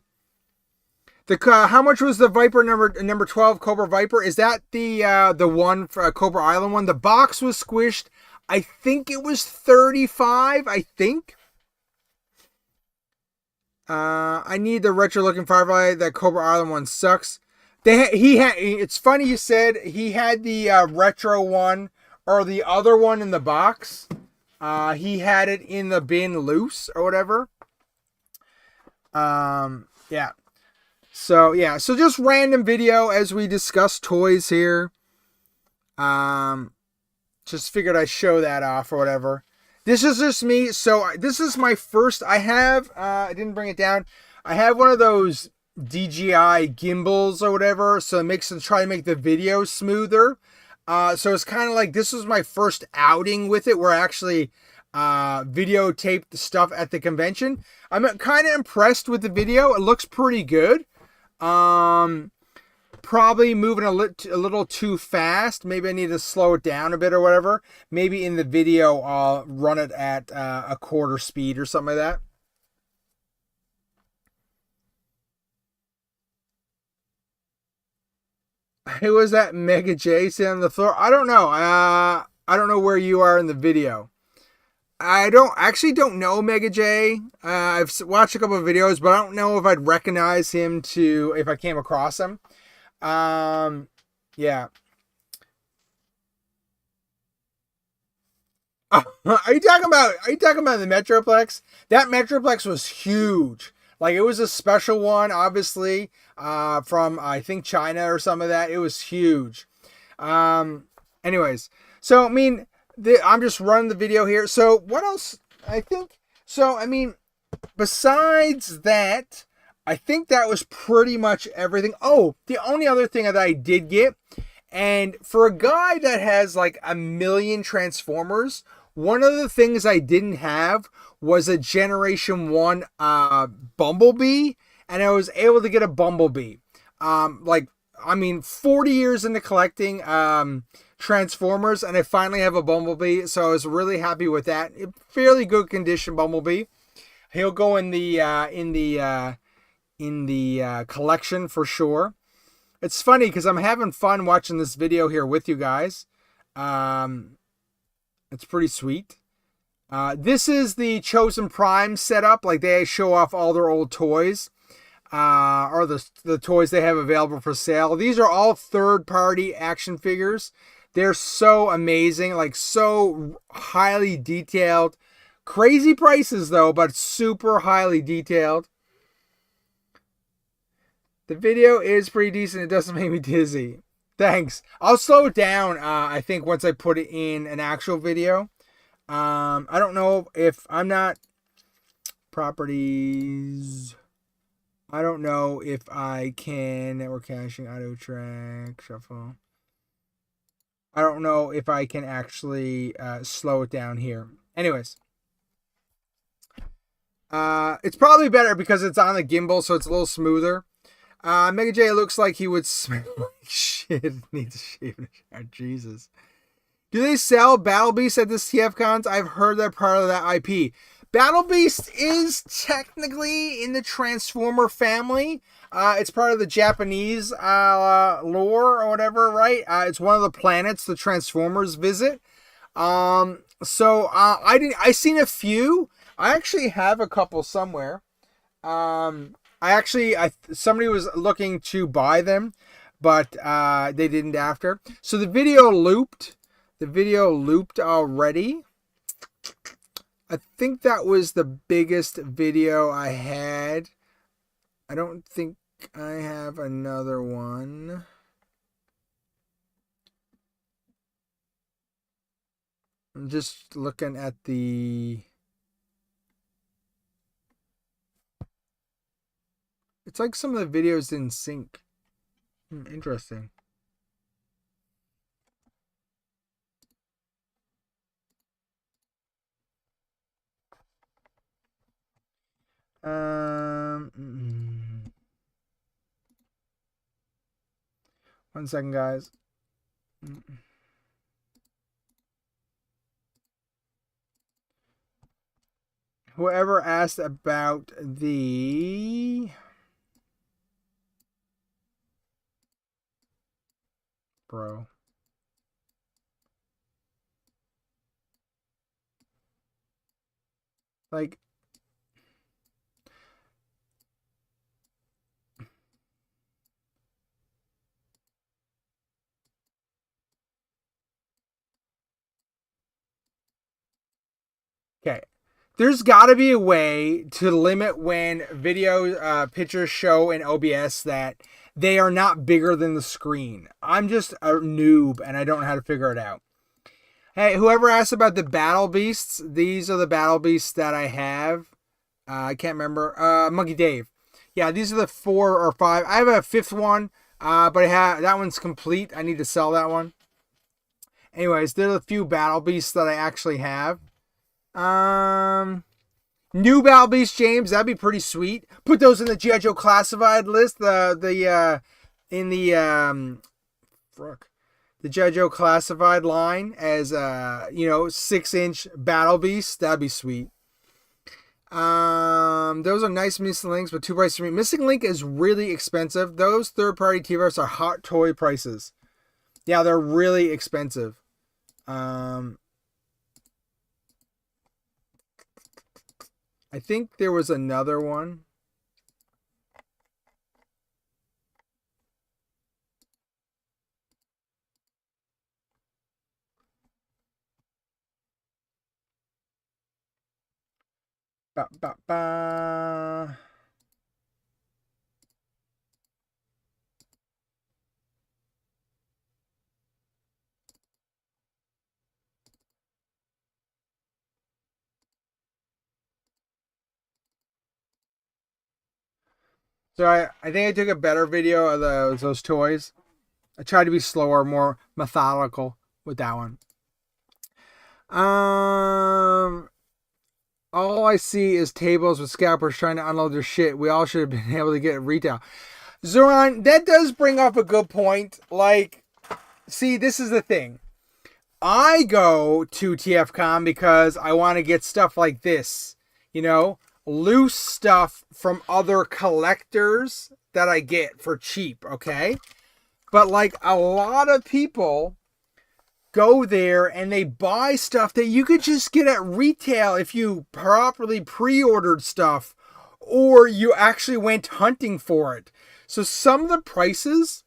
How much was the Viper number 12 Cobra Viper? Is that the one for Cobra Island one? The box was squished. I think it was 35. I think. I need the retro looking Firefly. That Cobra Island one sucks. It's funny you said he had the retro one or the other one in the box. He had it in the bin loose or whatever. Yeah. So just random video as we discuss toys here. Just figured I'd show that off or whatever. This is just me. So this is my first. I didn't bring it down. I have one of those DJI gimbals or whatever, so it try to make the video smoother. So it's kind of like this was my first outing with it, where I actually videotaped the stuff at the convention. I'm kind of impressed with the video. It looks pretty good. Probably moving a little too fast. Maybe I need to slow it down a bit or whatever. Maybe in the video I'll run it at a quarter speed or something like that. Who was that Mega J sitting on the floor? I don't know. I don't know where you are in the video. I don't know Mega J. I've watched a couple of videos, but I don't know if I'd recognize him if I came across him. Yeah. Are you talking about? Are you talking about the Metroplex? That Metroplex was huge. Like it was a special one, obviously, from I think China or some of that. It was huge. Um, anyways, so I mean, I'm just running the video here. So what else? I think so. I mean, besides that, I think that was pretty much everything. Oh, the only other thing that I did get, and for a guy that has like a million Transformers, one of the things I didn't have was a Generation 1 Bumblebee, and I was able to get a Bumblebee. Like, I mean, 40 years into collecting Transformers, and I finally have a Bumblebee, so I was really happy with that. Fairly good condition Bumblebee. He'll go in the collection for sure. It's funny because I'm having fun watching this video here with you guys. It's pretty sweet. This is the Chosen Prime setup. Like they show off all their old toys, or the toys they have available for sale. These are all third-party action figures. They're so amazing, like so highly detailed. Crazy prices though, but super highly detailed. The video is pretty decent. It doesn't make me dizzy. Thanks. I'll slow it down, I think, once I put it in an actual video. I don't know if I'm not... Properties. I don't know if I can... Network caching, auto track, shuffle. I don't know if I can actually slow it down here. Anyways. It's probably better because it's on the gimbal, so it's a little smoother. Mega J looks like he would smell like shit. Needs a shave. Oh, Jesus. Do they sell Battle Beast at this TFcons? I've heard they're part of that IP. Battle Beast is technically in the Transformer family. It's part of the Japanese lore or whatever, right? It's one of the planets the Transformers visit. I seen a few. I actually have a couple somewhere. Somebody was looking to buy them, but they didn't after. So the video looped. The video looped already. I think that was the biggest video I had. I don't think I have another one. I'm just looking at the... It's like some of the videos didn't sync. Interesting. One second, guys. Whoever asked about the... Bro. Like... Okay. There's got to be a way to limit when video pictures show in OBS that they are not bigger than the screen. I'm just a noob and I don't know how to figure it out. Hey, whoever asked about the Battle Beasts, these are the Battle Beasts that I have. I can't remember. Monkey Dave. Yeah, these are the 4 or 5. I have a 5th one, but that one's complete. I need to sell that one. Anyways, there are the few Battle Beasts that I actually have. New Battle Beast, James, that'd be pretty sweet. Put those in the G.I. Joe classified list. The G.I. Joe classified line as 6-inch Battle Beast. That'd be sweet. Those are nice missing links, but too pricey for me. Missing link is really expensive. Those third-party TVs are hot toy prices. Yeah, they're really expensive. I think there was another one. Ba, ba, ba. So I think I took a better video of those toys. I tried to be slower, more methodical with that one. All I see is tables with scalpers trying to unload their shit. We all should have been able to get it retail. Zoran, that does bring up a good point. Like, see, this is the thing. I go to TFcon because I want to get stuff like this. You know, loose stuff from other collectors that I get for cheap, okay? But like a lot of people go there and they buy stuff that you could just get at retail if you properly pre-ordered stuff or you actually went hunting for it. So some of the prices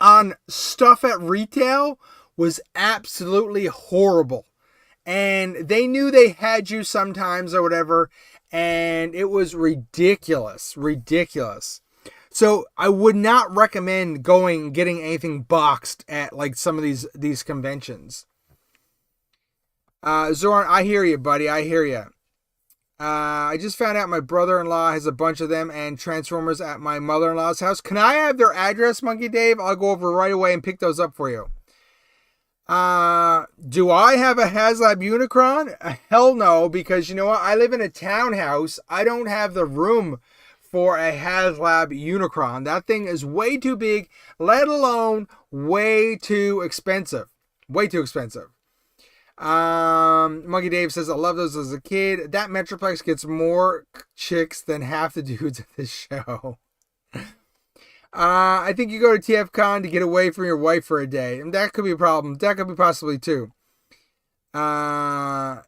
on stuff at retail was absolutely horrible. And they knew they had you sometimes or whatever, and it was ridiculous. So I would not recommend getting anything boxed at like some of these conventions. Zoran, I hear you, buddy. I hear you. I just found out my brother-in-law has a bunch of them and Transformers at my mother-in-law's house. Can I have their address, Monkey Dave? I'll go over right away and pick those up for you. Do I have a HasLab Unicron? Hell no, because you know what? I live in a townhouse. I don't have the room for a HasLab Unicron. That thing is way too big, let alone way too expensive. Way too expensive. Monkey Dave says, I love those as a kid. That Metroplex gets more chicks than half the dudes at this show. I think you go to TFcon to get away from your wife for a day. And that could be a problem. That could be possibly too. I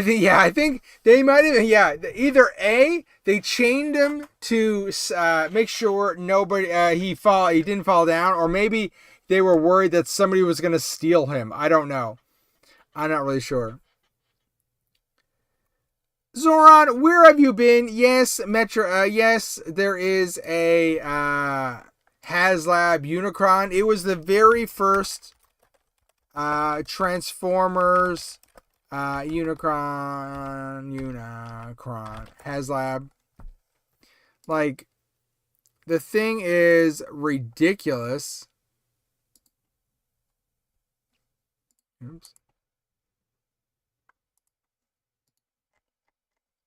think they might have, either A, they chained him to make sure nobody, he didn't fall down, or maybe they were worried that somebody was going to steal him. I don't know. I'm not really sure. Zoran, where have you been? Yes, Metro. Yes, there is a HasLab Unicron. It was the very first Transformers Unicron HasLab. Like, the thing is ridiculous. Oops.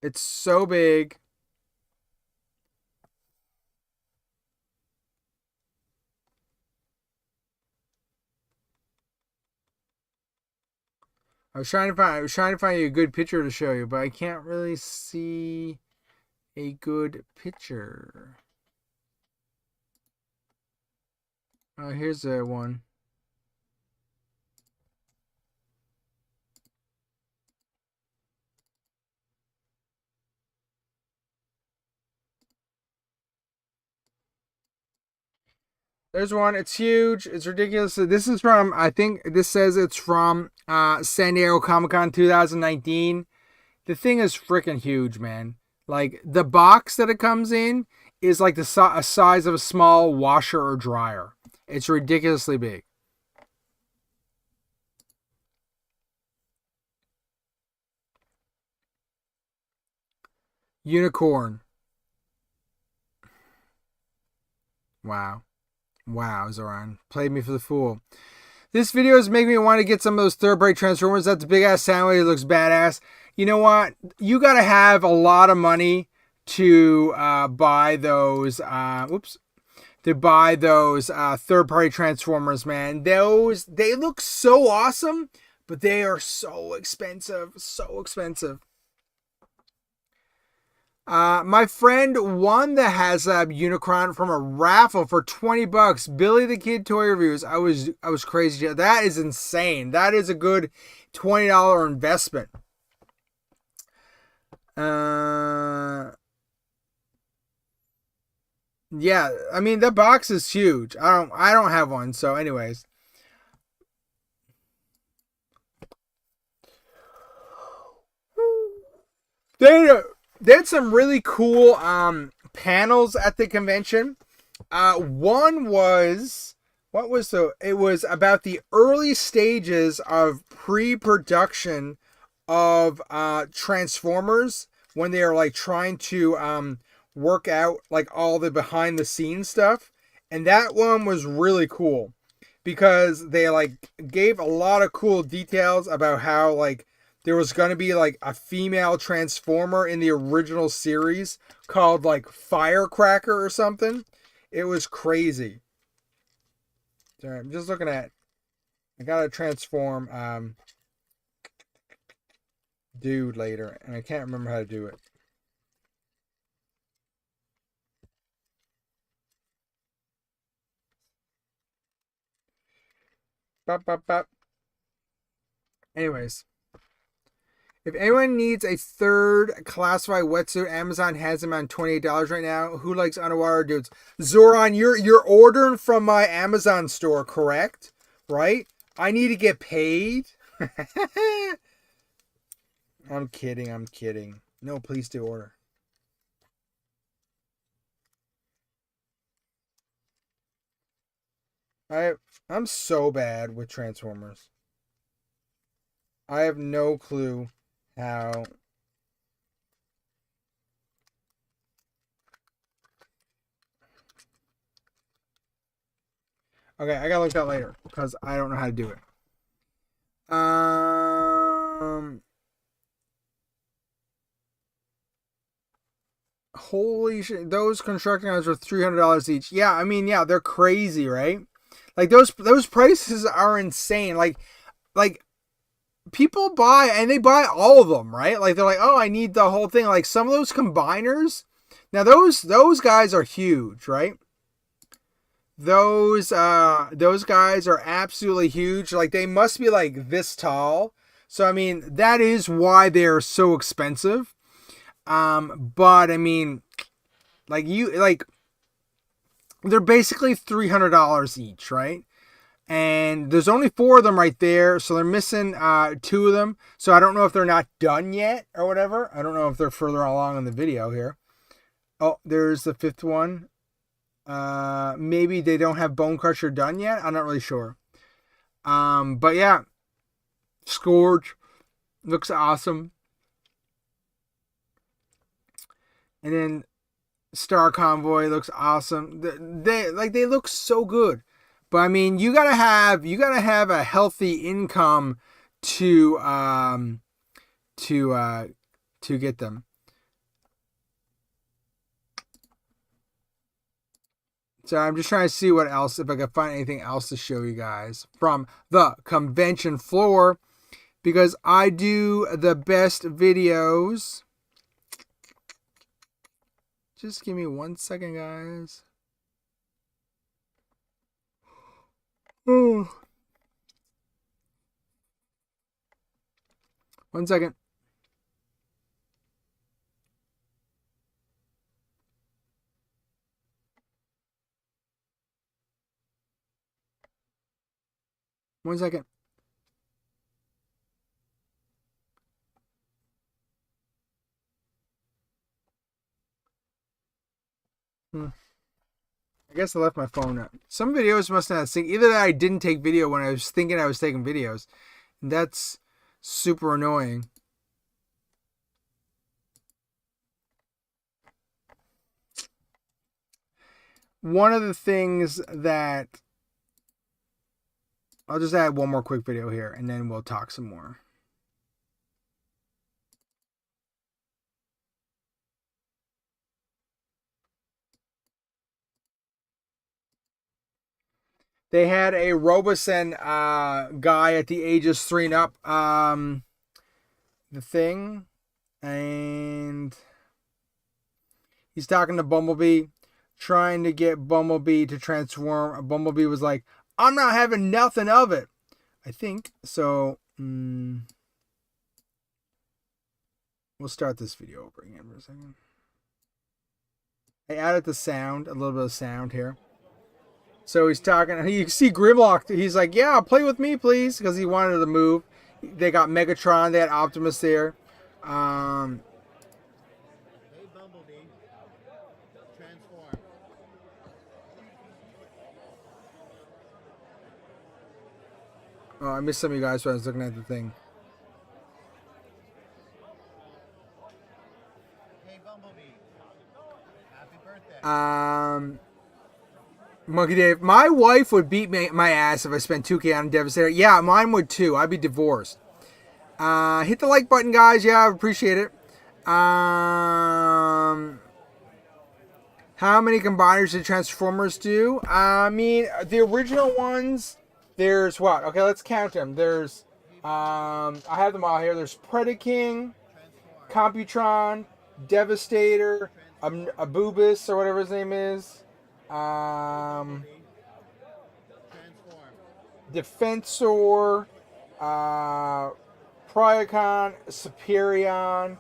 It's so big. I was trying to find you a good picture to show you, but I can't really see a good picture. Oh, here's a one. There's one. It's huge. It's ridiculous. So this is from, I think this says it's from San Diego Comic-Con 2019. The thing is freaking huge, man. Like, the box that it comes in is like the size of a small washer or dryer. It's ridiculously big. Unicorn. Wow. Wow, Zoran. Played me for the fool. This video is making me want to get some of those third-party Transformers. That's a big-ass Soundwave. It looks badass. You know what? You got to have a lot of money to buy those... third-party Transformers, man. They look so awesome, but they are so expensive. So expensive. My friend won the HasLab Unicron from a raffle for $20. Billy the Kid Toy Reviews. I was crazy. That is insane. That is a good $20 investment. Yeah, I mean the box is huge. I don't have one, so anyways. They had some really cool panels at the convention. One was it was about the early stages of pre-production of Transformers when they are like trying to work out like all the behind the scenes stuff. And that one was really cool because they like gave a lot of cool details about how like there was going to be like a female Transformer in the original series called like Firecracker or something. It was crazy. Sorry, I'm just looking at. I gotta transform dude later, and I can't remember how to do it. Bop, bop, bop. Anyways, if anyone needs a third classified wetsuit, Amazon has them on $28 right now. Who likes underwater dudes? Zoran, you're ordering from my Amazon store, correct? Right? I need to get paid. I'm kidding. No, please do order. I'm so bad with Transformers. I have no clue how. Okay, I gotta look that later because I don't know how to do it. Holy shit! Those construction items are $300 each. Yeah, I mean, yeah, they're crazy, right? Like those prices are insane. Like people buy and they buy all of them, right? Like they're like, oh, I need the whole thing. Like some of those combiners. Now those guys are huge, right? Those guys are absolutely huge. Like they must be like this tall. So I mean, that is why they're so expensive. But I mean, they're basically $300 each, right? And there's only 4 of them right there, so they're missing 2 of them. So I don't know if they're not done yet or whatever. I don't know if they're further along in the video here. Oh, there's the 5th one. Maybe they don't have Bone Crusher done yet. I'm not really sure. But yeah, Scourge looks awesome. And then Star Convoy looks awesome. They look so good. But I mean, you gotta have a healthy income to get them. So I'm just trying to see what else, if I can find anything else to show you guys from the convention floor, because I do the best videos. Just give me 1 second, guys. Oh. 1 second. One second. I guess I left my phone up. Some videos must not sync. Either that I didn't take video when I was thinking I was taking videos. And that's super annoying. One of the things that... I'll just add one more quick video here and then we'll talk some more. They had a Robosen guy at the ages 3 and up. The thing. And he's talking to Bumblebee, trying to get Bumblebee to transform. Bumblebee was like, I'm not having nothing of it. I think. So, we'll start this video over again for a second. I added the sound, a little bit of sound here. So he's talking. You see Grimlock. He's like, yeah, play with me, please. Because he wanted to move. They got Megatron. They had Optimus there. Oh, I missed some of you guys when I was looking at the thing. Hey, Bumblebee. Happy birthday. Monkey Dave, my wife would beat my ass if I spent 2K on Devastator. Yeah, mine would too. I'd be divorced. Hit the like button, guys. Yeah, I appreciate it. How many combiners did Transformers do? I mean, the original ones, there's what? Okay, let's count them. There's, I have them all here. There's Predaking, Computron, Devastator, Abubis, or whatever his name is. Defensor, Priacon, Superion.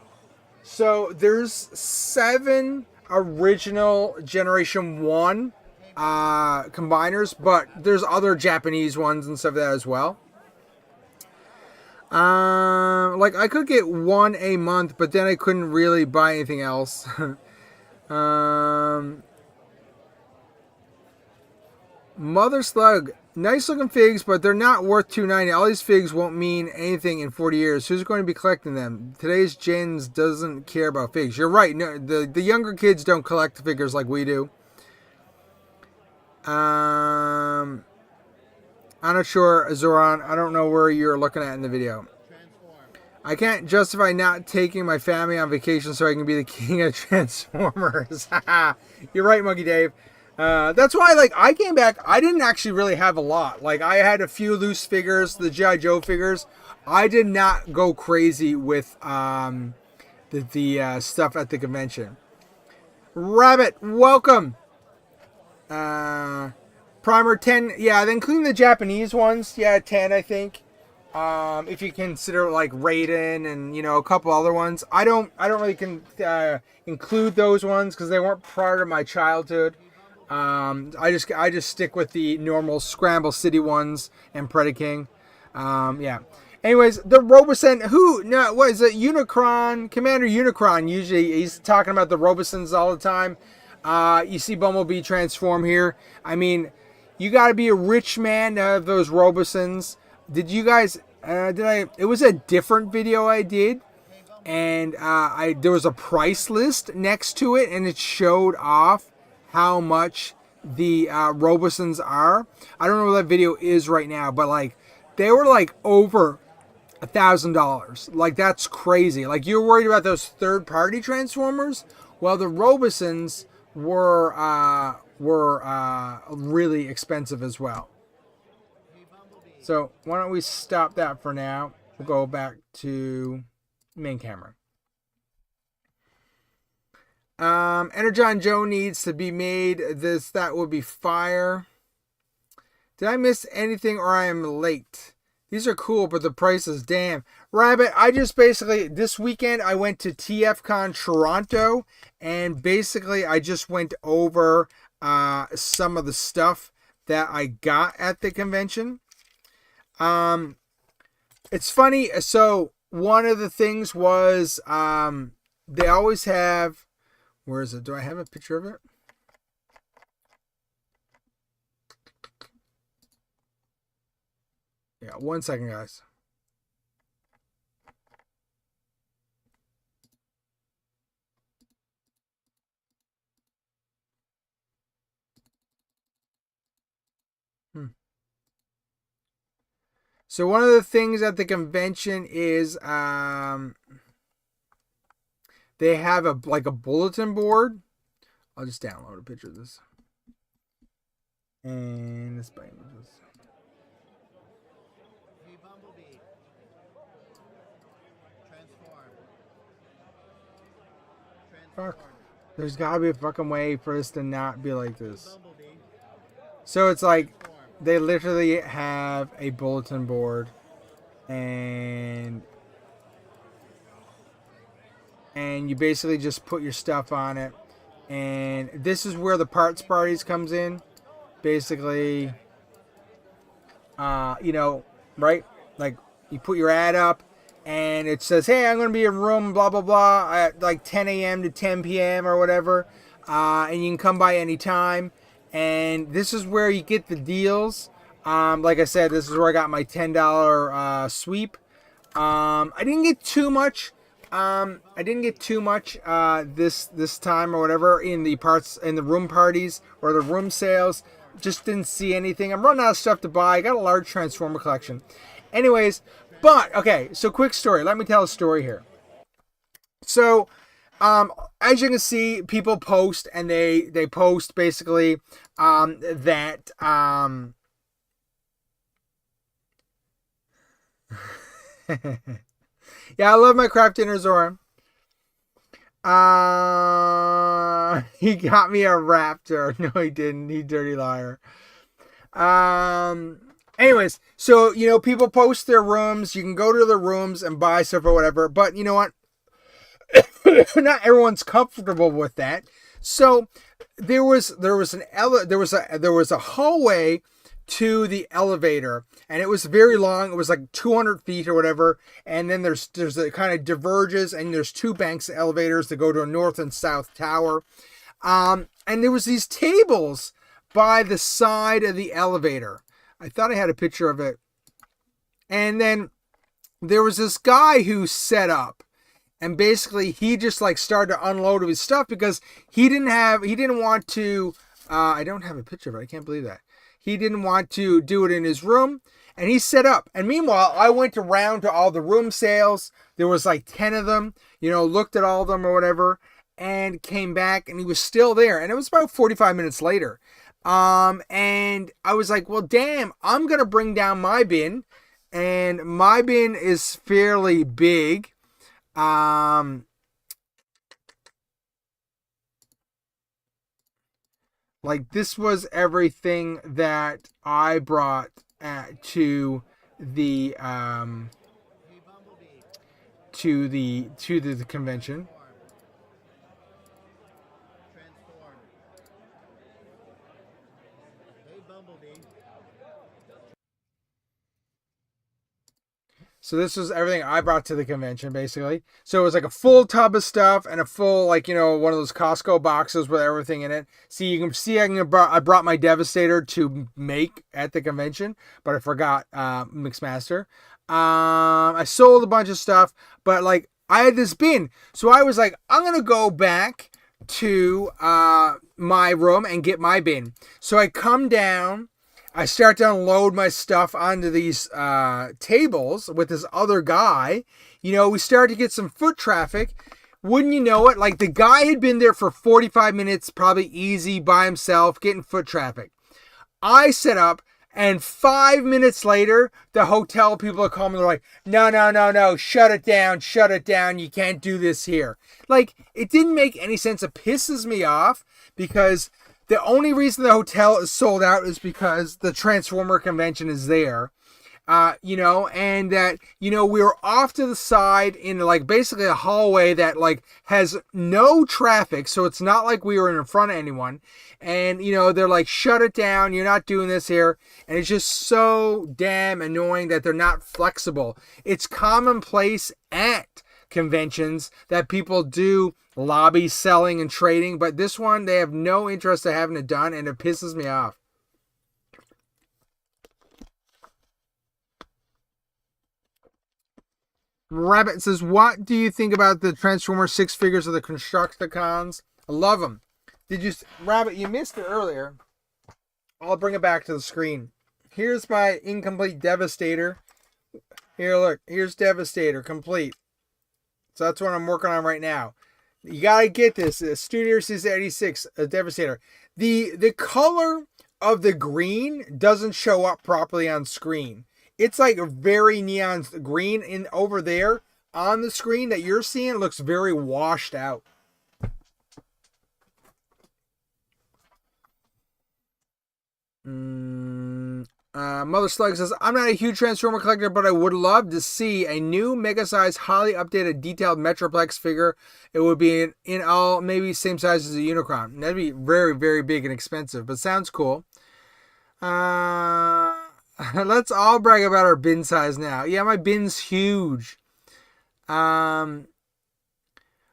So there's 7 original Generation 1 combiners, but there's other Japanese ones and stuff like that as well. Like I could get 1 a month, but then I couldn't really buy anything else. Mother Slug, nice looking figs, but they're not worth $2.90. All these figs won't mean anything in 40 years. Who's going to be collecting them? Today's gens doesn't care about figs. You're right. No, the younger kids don't collect figures like we do. I'm not sure, Zoran. I don't know where you're looking at in the video. I can't justify not taking my family on vacation so I can be the king of Transformers. You're right, Monkey Dave. That's why, like, I came back. I didn't actually really have a lot. Like, I had a few loose figures, the G.I. Joe figures. I did not go crazy with the stuff at the convention. Rabbit, welcome. Primer 10. Yeah, then including the Japanese ones. Yeah, 10, I think. If you consider like Raiden and a couple other ones. I don't really include those ones because they weren't part of my childhood. I just stick with the normal Scramble City ones and Predaking. Yeah. Anyways, the Robosen, what is it? Unicron, Commander Unicron. Usually he's talking about the Robosens all the time. You see Bumblebee transform here. I mean, you got to be a rich man to have those Robosens. Did you guys? It was a different video I did, and there was a price list next to it, and it showed off how much the Robosens are. I don't know what that video is right now, but like they were like over $1,000. Like that's crazy. Like you're worried about those third-party Transformers? Well, the Robosens were really expensive as well. So why don't we stop that for now? We'll go back to main camera. Energon Joe needs to be made. That would be fire. Did I miss anything or I am late? These are cool, but the prices, damn. Rabbit, I just basically, this weekend I went to TFcon Toronto, and basically I just went over some of the stuff that I got at the convention. It's funny. So one of the things was they always have, where is it? Do I have a picture of it? Yeah, 1 second, guys. So one of the things at the convention is they have a bulletin board. I'll just download a picture of this. And this by images. Hey, Bumblebee. Transform. Fuck. There's gotta be a fucking way for this to not be like this. So it's like they literally have a bulletin board and you basically just put your stuff on it, and this is where the parts parties comes in. Basically, right? Like you put your ad up and it says, hey, I'm going to be in room blah blah blah at like 10 a.m. to 10 p.m. or whatever, and you can come by anytime. And this is where you get the deals. Like I said, this is where I got my $10 sweep. I didn't get too much. This time or whatever in the room parties or the room sales. Just didn't see anything. I'm running out of stuff to buy. I got a large Transformer collection. Anyways, but okay. So quick story. Let me tell a story here. So, as you can see, people post and they post basically that yeah, I love my craft dinner, Zoran. He got me a raptor. No, he didn't. He dirty liar. Anyways, so people post their rooms. You can go to the rooms and buy stuff or whatever. But you know what? Not everyone's comfortable with that. So there was a hallway to the elevator, and it was very long. It was like 200 feet or whatever. And then there's a kind of diverges, and there's two banks of elevators that go to a north and south tower. And there was these tables by the side of the elevator. I thought I had a picture of it. And then there was this guy who set up. And basically, he just like started to unload his stuff because he didn't want to. I don't have a picture of it. I can't believe that. He didn't want to do it in his room, and he set up. And meanwhile, I went around to all the room sales. There was like 10 of them. Looked at all of them or whatever, and came back, and he was still there. And it was about 45 minutes later. And I was like, well, damn, I'm gonna bring down my bin, and my bin is fairly big. Like this was everything that I brought to the convention. Transform. Hey, Bumblebee. So this was everything I brought to the convention, basically. So it was like a full tub of stuff and a full, like, one of those Costco boxes with everything in it. See, you can see I brought my Devastator to make at the convention, but I forgot Mixmaster. I sold a bunch of stuff, but, like, I had this bin. So I was like, I'm going to go back to my room and get my bin. So I come down. I start to unload my stuff onto these tables with this other guy. We started to get some foot traffic. Wouldn't you know it? Like the guy had been there for 45 minutes, probably easy by himself, getting foot traffic. I set up, and 5 minutes later, the hotel people are calling. They're like, no, shut it down. You can't do this here. Like, it didn't make any sense. It pisses me off because the only reason the hotel is sold out is because the Transformer convention is there. And that, we were off to the side in like basically a hallway that like has no traffic. So it's not like we were in front of anyone. And, they're like, shut it down. You're not doing this here. And it's just so damn annoying that they're not flexible. It's commonplace at conventions that people do lobby selling and trading, but this one they have no interest in having it done, and it pisses me off. Rabbit says, what do you think about the Transformer 6 figures of the Constructicons? I love them. Rabbit, you missed it earlier. I'll bring it back to the screen. Here's my incomplete Devastator. Here, look. Here's Devastator complete. So that's what I'm working on right now. You gotta get this. Studio Series 86, Devastator. The color of the green doesn't show up properly on screen. It's like a very neon green in over there on the screen that you're seeing. It looks very washed out. Mother Slug says, I'm not a huge Transformer collector, but I would love to see a new mega-size, highly updated, detailed Metroplex figure. It would be in all, maybe same size as a Unicron. That'd be very, very big and expensive, but sounds cool. Let's all brag about our bin size now. Yeah, my bin's huge. Rabbit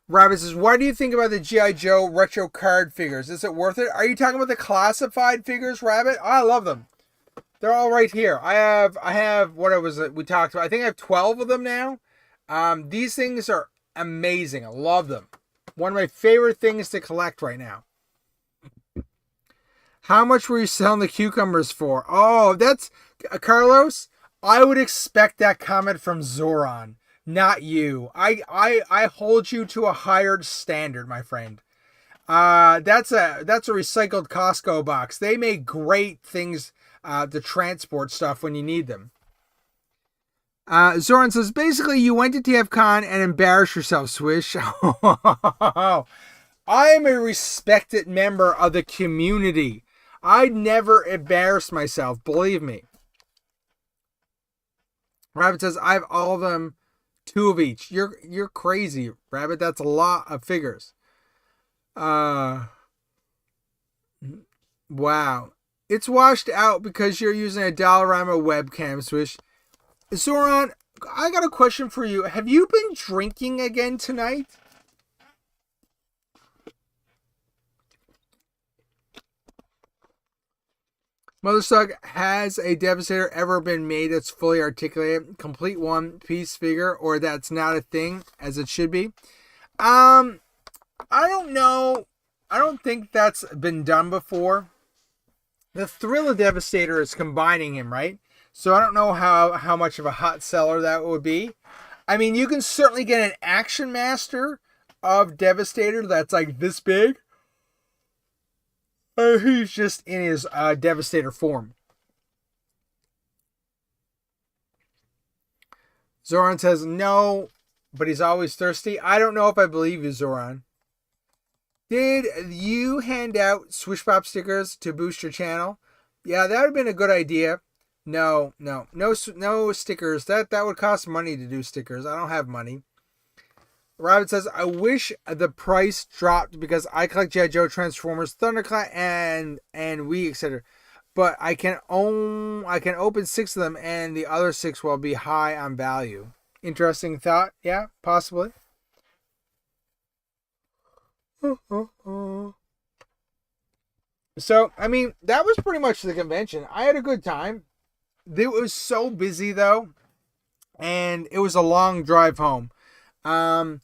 says, what do you think about the G.I. Joe retro card figures? Is it worth it? Are you talking about the classified figures, Rabbit? Oh, I love them. They're all right here. I have what it was we talked about. I think I have 12 of them now. These things are amazing. I love them. One of my favorite things to collect right now. How much were you selling the cucumbers for? Oh, that's Carlos. I would expect that comment from Zoran, not you. I hold you to a higher standard, my friend. That's a recycled Costco box. They make great things to transport stuff when you need them. Zoran says, basically, you went to TFcon and embarrassed yourself, Swish. I am a respected member of the community. I'd never embarrass myself, believe me. Rabbit says, I have all of them, 2 of each. You're crazy, Rabbit. That's a lot of figures. Wow. It's washed out because you're using a Dollarama webcam, Swish. Zoran, I got a question for you. Have you been drinking again tonight? Mothersuck, has a Devastator ever been made that's fully articulated, complete one-piece figure, or that's not a thing as it should be? I don't know. I don't think that's been done before. The thrill of Devastator is combining him, right? So I don't know how much of a hot seller that would be. I mean, you can certainly get an Action Master of Devastator that's like this big. He's just in his Devastator form. Zoran says no, but he's always thirsty. I don't know if I believe you, Zoran. Did you hand out SwishPOP stickers to boost your channel? Yeah, that would have been a good idea. No stickers. That would cost money to do stickers. I don't have money. Rabbit says, I wish the price dropped because I collect G.I. Joe, Transformers, Thundercat, and Wii, etc. But I can open 6 of them, and the other 6 will be high on value. Interesting thought. Yeah, possibly. So, I mean, that was pretty much the convention. I had a good time. It was so busy, though, and it was a long drive home. I'm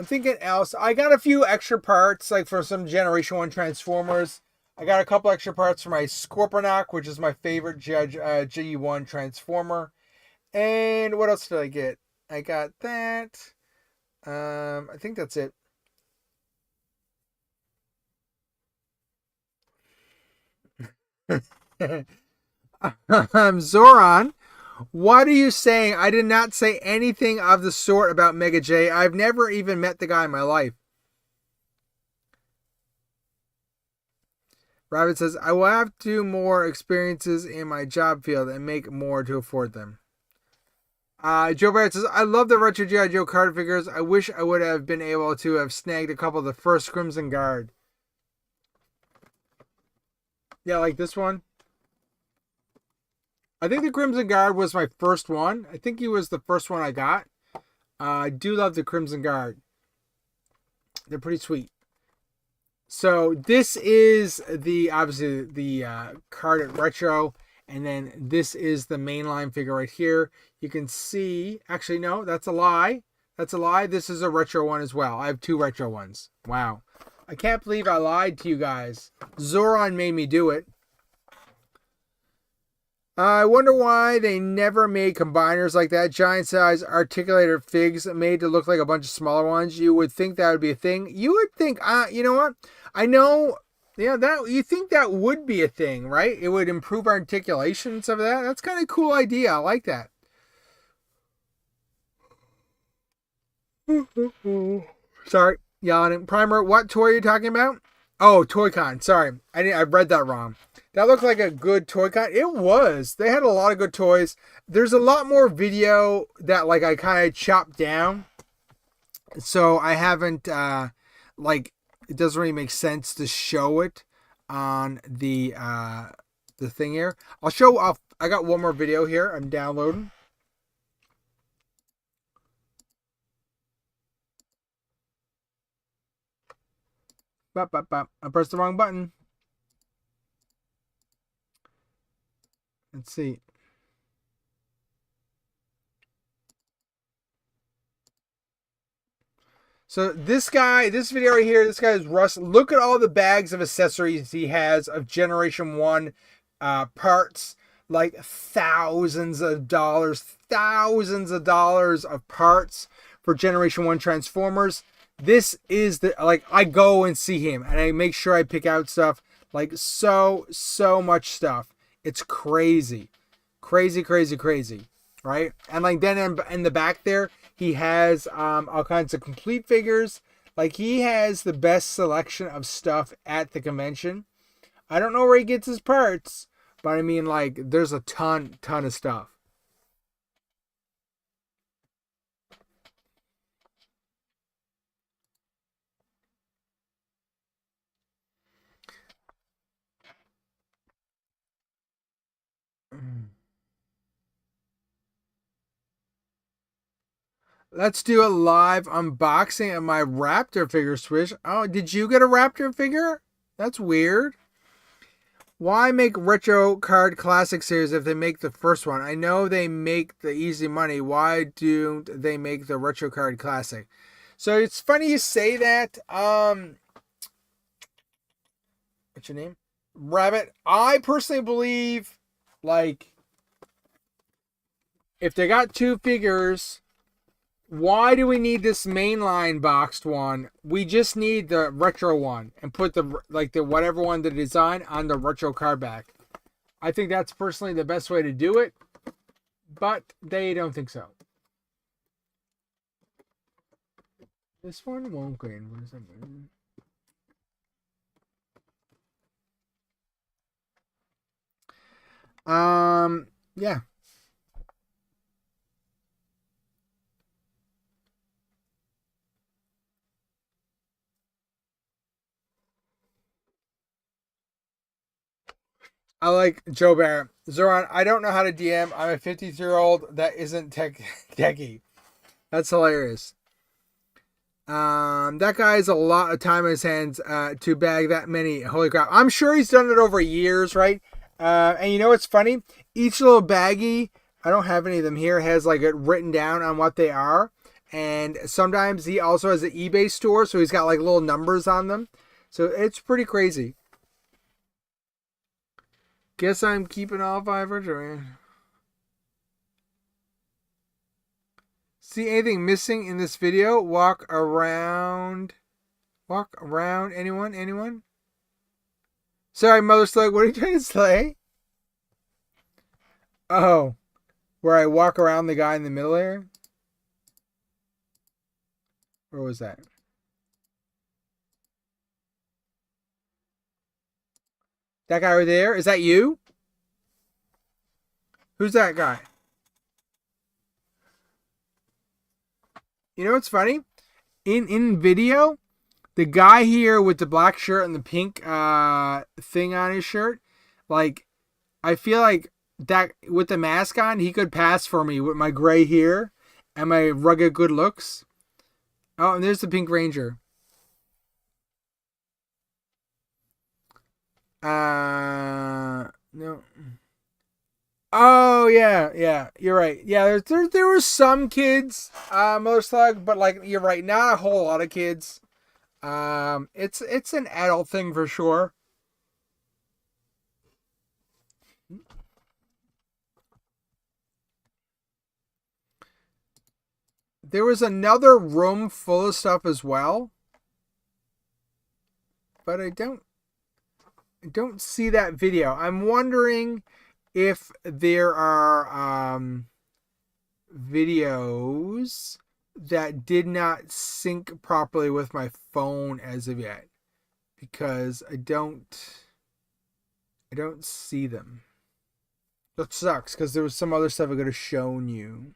thinking else. I got a few extra parts, like for some Generation 1 Transformers. I got a couple extra parts for my Scorponok, which is my favorite G1 Transformer. And what else did I get? I got that. I think that's it. Zoran, what are you saying? I did not say anything of the sort about Mega J. I've never even met the guy in my life. Rabbit says, I will have to do more experiences in my job field and make more to afford them. Joe Barrett says, I love the retro G.I. Joe card figures. I wish I would have been able to have snagged a couple of the first Crimson Guard. Yeah, like this one. I think the Crimson Guard was my first one. I think he was the first one I got. I do love the Crimson Guard. They're pretty sweet. So this is obviously the card at retro, and then this is the mainline figure right here. You can see, actually no, that's a lie. That's a lie. This is a retro one as well. I have 2 retro ones. Wow. I can't believe I lied to you guys. Zoran made me do it. I wonder why they never made combiners like that. Giant size articulated figs made to look like a bunch of smaller ones. You would think that would be a thing. You would think, you know what? I know, yeah, that you think that would be a thing, right? It would improve articulation and stuff like that. That's kind of a cool idea. I like that. Sorry, yawning. Primer, what toy are you talking about? Oh, ToyCon. Sorry, I read that wrong. That looked like a good ToyCon. It was. They had a lot of good toys. There's a lot more video that like I kind of chopped down. So I haven't it doesn't really make sense to show it on the thing here. I'll show off. I got one more video here. I'm downloading. I pressed the wrong button. Let's see. So this guy, this video right here, this guy is Russ. Look at all the bags of accessories he has of Generation 1 parts. Like thousands of dollars of parts for Generation 1 Transformers. This is the, like, I go and see him and I make sure I pick out stuff. Like so much stuff. It's crazy. Crazy. Right? And like then in the back there, he has all kinds of complete figures. Like he has the best selection of stuff at the convention. I don't know where he gets his parts, but I mean, like, there's a ton of stuff. Let's do a live unboxing of my Raptor figure, Swish. Oh, did you get a Raptor figure? That's weird. Why make Retro Card Classic series if they make the first one? I know they make the easy money. Why don't they make the Retro Card Classic? So it's funny you say that. What's your name? Rabbit. I personally believe, like, if they got two figures, why do we need this mainline boxed one? We just need the retro one and put the whatever one the design on the retro card back. I think that's personally the best way to do it, but they don't think so. This one won't go in. What does that mean? Yeah. I like Joe Barrett. Zoran, I don't know how to DM. I'm a 53-year-old that isn't techie. That's hilarious. That guy has a lot of time in his hands to bag that many. Holy crap. I'm sure he's done it over years, right? And you know what's funny? Each little baggie, I don't have any of them here, has like it written down on what they are. And sometimes he also has an eBay store, so he's got like little numbers on them. So it's pretty crazy. Guess I'm keeping all 5 retro. See anything missing in this video? Walk around. Anyone? Sorry, Mother Slug, what are you trying to say? Oh, where I walk around the guy in the middle here? Where was that? That guy right there? Is that you? Who's that guy? You know what's funny? In video, the guy here with the black shirt and the pink thing on his shirt, like, I feel like that with the mask on, he could pass for me with my gray hair and my rugged good looks. Oh, and there's the Pink Ranger. No. Oh yeah, you're right. Yeah, there were some kids, Mother Slug, but like you're right, not a whole lot of kids. It's an adult thing for sure. There was another room full of stuff as well, but I don't see that video. I'm wondering if there are videos that did not sync properly with my phone as of yet, because I don't see them. That sucks, because there was some other stuff I could have shown you.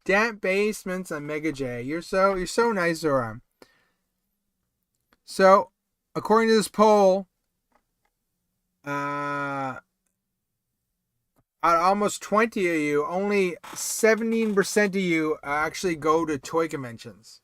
Damp Basements and Mega J. You're so nice, Zora. So, according to this poll, Out of almost 20 of you, only 17% of you actually go to toy conventions.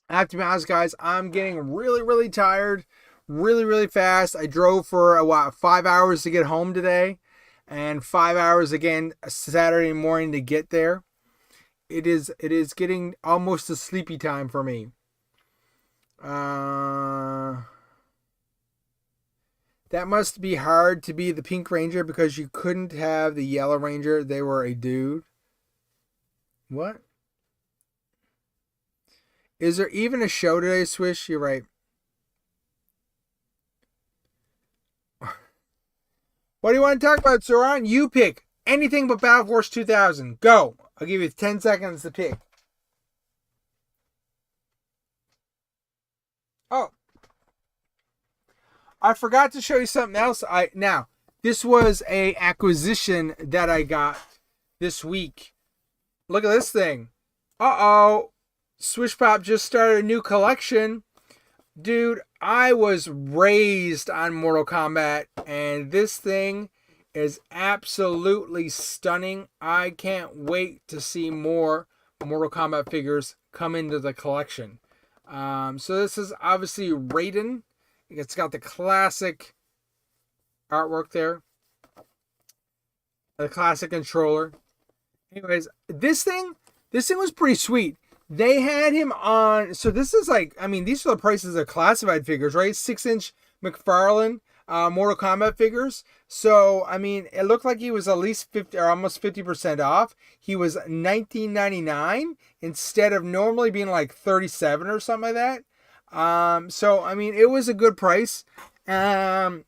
I have to be honest, guys, I'm getting really, really tired, really, really fast. I drove for 5 hours to get home today, and 5 hours again Saturday morning to get there. It is getting almost a sleepy time for me. That must be hard to be the Pink Ranger because you couldn't have the Yellow Ranger. They were a dude. What? Is there even a show today, Swish? You're right. What do you want to talk about, Zoran? You pick anything but Battle Force 2000. Go. I'll give you 10 seconds to pick. Oh. I forgot to show you something else. This was a acquisition that I got this week. Look at this thing. Uh-oh. SwishPOP just started a new collection. Dude, I was raised on Mortal Kombat, and this thing is absolutely stunning. I can't wait to see more Mortal Kombat figures come into the collection. So this is obviously Raiden. It's got the classic artwork there. The classic controller. Anyways, this thing was pretty sweet. They had him on, so this is like, I mean, these are the prices of classified figures, right? 6-inch McFarlane Mortal Kombat figures. So, I mean, it looked like he was at least 50 or almost 50% off. He was $19.99 instead of normally being like 37 or something like that. So, I mean, it was a good price. And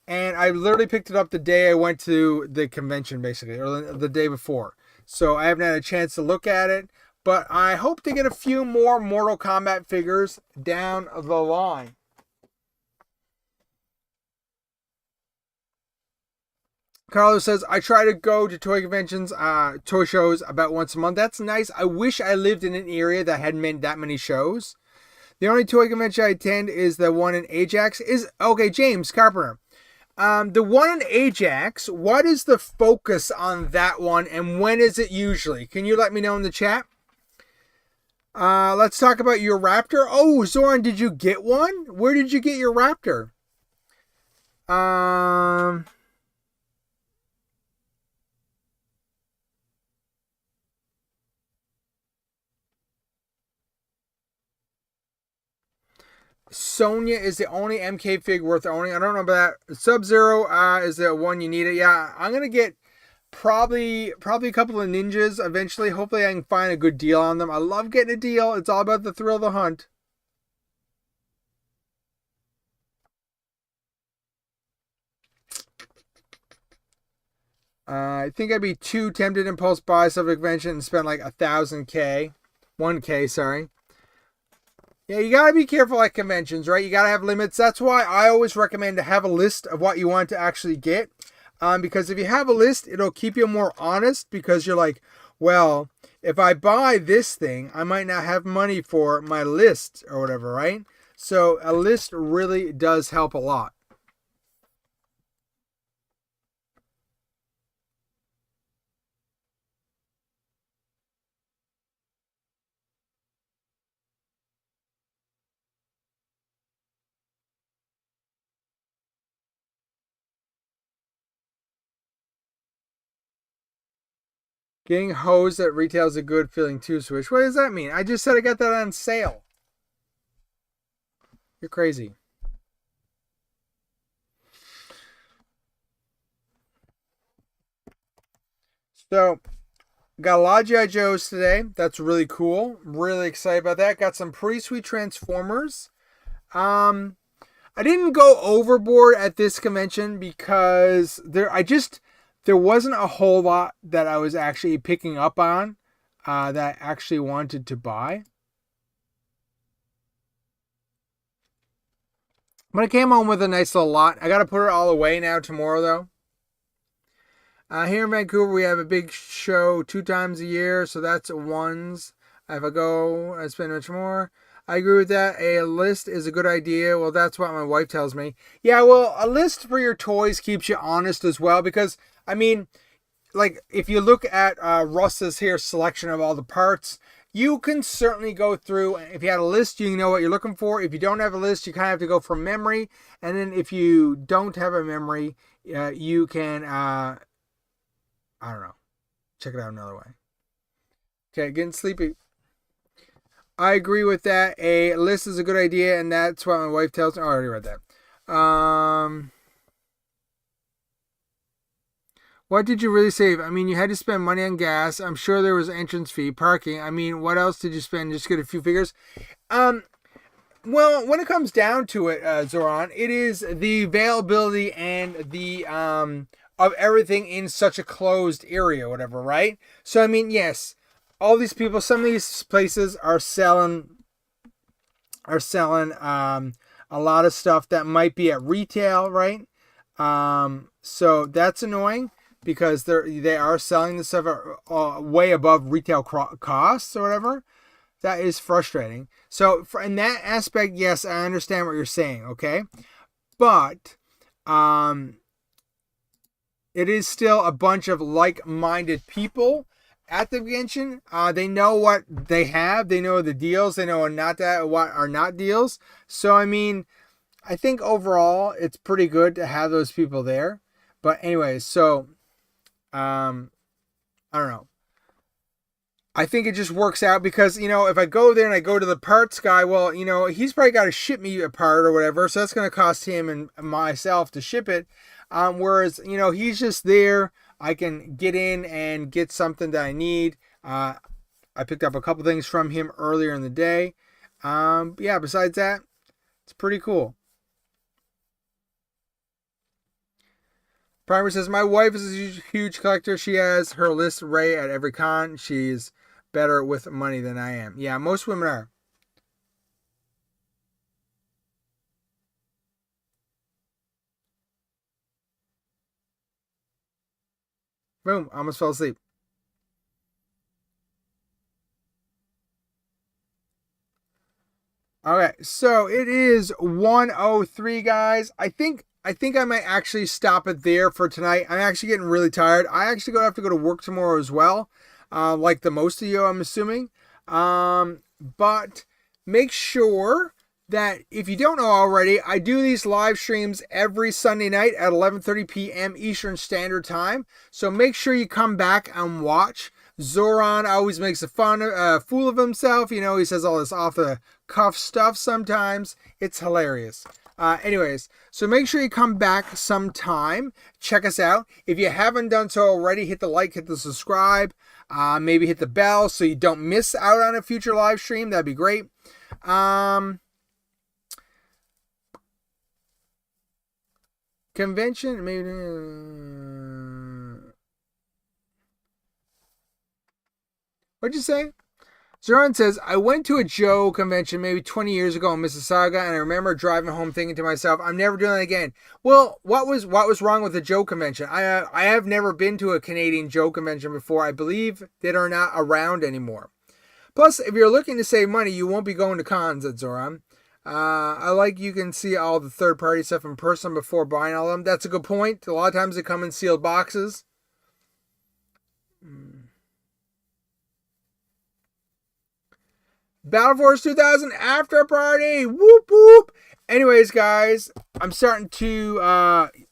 I literally picked it up the day I went to the convention, basically, or the day before. So, I haven't had a chance to look at it. But I hope to get a few more Mortal Kombat figures down the line. Carlos says, I try to go to toy conventions, toy shows about once a month. That's nice. I wish I lived in an area that hadn't that many shows. The only toy convention I attend is the one in Ajax. Okay, James Carpenter. The one in Ajax, what is the focus on that one and when is it usually? Can you let me know in the chat? Let's talk about your Raptor. Oh, Zoran, did you get one? Where did you get your Raptor? Sonya is the only MK fig worth owning. I don't know about that. Sub-Zero is the one you need it. Yeah, I'm gonna get probably a couple of ninjas eventually. Hopefully I can find a good deal on them. I love getting a deal. It's all about the thrill of the hunt. I think I'd be too tempted to impulse buy something convention and spend like 1K, sorry. Yeah, you gotta be careful at conventions, right? You gotta have limits. That's why I always recommend to have a list of what you want to actually get. Because if you have a list, it'll keep you more honest because you're like, well, if I buy this thing, I might not have money for my list or whatever, right? So a list really does help a lot. Getting hosed at retail is a good feeling too, Swish. What does that mean? I just said I got that on sale. You're crazy. So, got a lot of G.I. Joes today. That's really cool. Really excited about that. Got some pretty sweet Transformers. I didn't go overboard at this convention because there wasn't a whole lot that I was actually picking up on that I actually wanted to buy. But I came home with a nice little lot. I got to put it all away now tomorrow, though. Here in Vancouver, we have a big show 2 times a year, so that's ones. If I go, I spend much more. I agree with that. A list is a good idea. Well, that's what my wife tells me. Yeah, well, a list for your toys keeps you honest as well, because, I mean, like, if you look at Russ's here selection of all the parts, you can certainly go through. If you had a list, you know what you're looking for. If you don't have a list, you kind of have to go from memory. And then if you don't have a memory, you can, I don't know, check it out another way. Okay, getting sleepy. I agree with that. A list is a good idea, and that's what my wife tells me. Oh, I already read that. What did you really save? I mean, you had to spend money on gas. I'm sure there was entrance fee, parking. I mean, what else did you spend? Just get a few figures. Well, when it comes down to it, Zoran, it is the availability and the of everything in such a closed area, whatever, right? So I mean, yes, all these people, some of these places are selling a lot of stuff that might be at retail, right? So that's annoying, because they are selling the stuff way above retail costs or whatever. That is frustrating. So in that aspect, yes, I understand what you're saying, okay? But it is still a bunch of like-minded people at the convention. They know what they have. They know the deals. They know what are not deals. So, I mean, I think overall it's pretty good to have those people there. But anyways, so I don't know. I think it just works out because, if I go there and I go to the parts guy, well, he's probably got to ship me a part or whatever. So that's going to cost him and myself to ship it. Whereas, he's just there. I can get in and get something that I need. I picked up a couple things from him earlier in the day. Yeah, besides that, it's pretty cool. Primer says, my wife is a huge collector. She has her list Ray at every con. She's better with money than I am. Yeah, most women are. Boom, I almost fell asleep. Okay, so it is 1:03, guys. I think I might actually stop it there for tonight. I'm actually getting really tired. I actually have to go to work tomorrow as well, like the most of you, I'm assuming. But make sure that if you don't know already, I do these live streams every Sunday night at 11:30 p.m. Eastern Standard Time. So make sure you come back and watch. Zoran always makes a fool of himself. He says all this off the cuff stuff sometimes. It's hilarious. Anyways, so make sure you come back sometime. Check us out. If you haven't done so already, hit the like, hit the subscribe, maybe hit the bell so you don't miss out on a future live stream. That'd be great. Convention, maybe. What'd you say? Zoran says, I went to a Joe convention maybe 20 years ago in Mississauga, and I remember driving home thinking to myself, I'm never doing that again. Well, what was wrong with the Joe convention? I have never been to a Canadian Joe convention before. I believe that are not around anymore. Plus, if you're looking to save money, you won't be going to cons at Zoran. I like you can see all the third-party stuff in person before buying all of them. That's a good point. A lot of times they come in sealed boxes. Battle Force 2000 after party. Whoop whoop. Anyways, guys, I'm starting to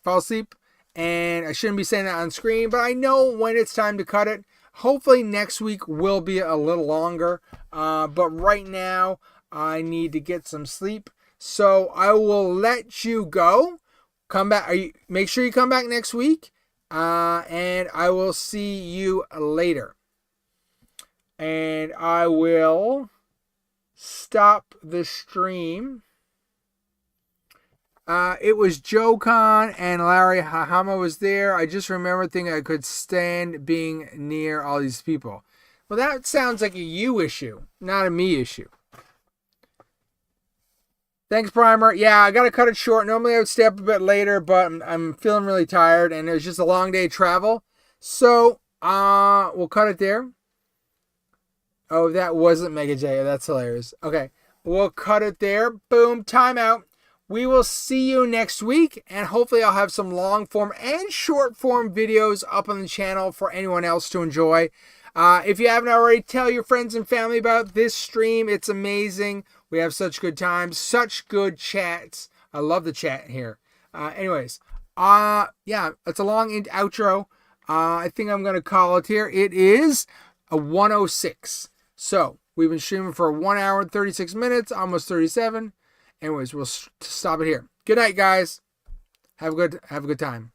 fall asleep, and I shouldn't be saying that on screen, but I know when it's time to cut it. Hopefully next week will be a little longer, but right now I need to get some sleep. So I will let you go. Come back. Make sure you come back next week, and I will see you later. And I will stop the stream. It was Joe Con and Larry Hahama was there. I just remember thinking I could stand being near all these people. Well, that sounds like a you issue, not a me issue. Thanks, Primer. Yeah, I got to cut it short. Normally I would stay up a bit later, but I'm feeling really tired, and it was just a long day of travel. So, we'll cut it there. Oh, that wasn't Mega J. That's hilarious. Okay, we'll cut it there. Boom, timeout. We will see you next week, and hopefully I'll have some long form and short form videos up on the channel for anyone else to enjoy. If you haven't already, tell your friends and family about this stream. It's amazing. We have such good times, such good chats. I love the chat here. Anyways, yeah, it's a long outro. I think I'm going to call it here. It is a 106. So we've been streaming for 1 hour and 36 minutes, almost 37. Anyways, we'll stop it here. Good night, guys. Have a good time.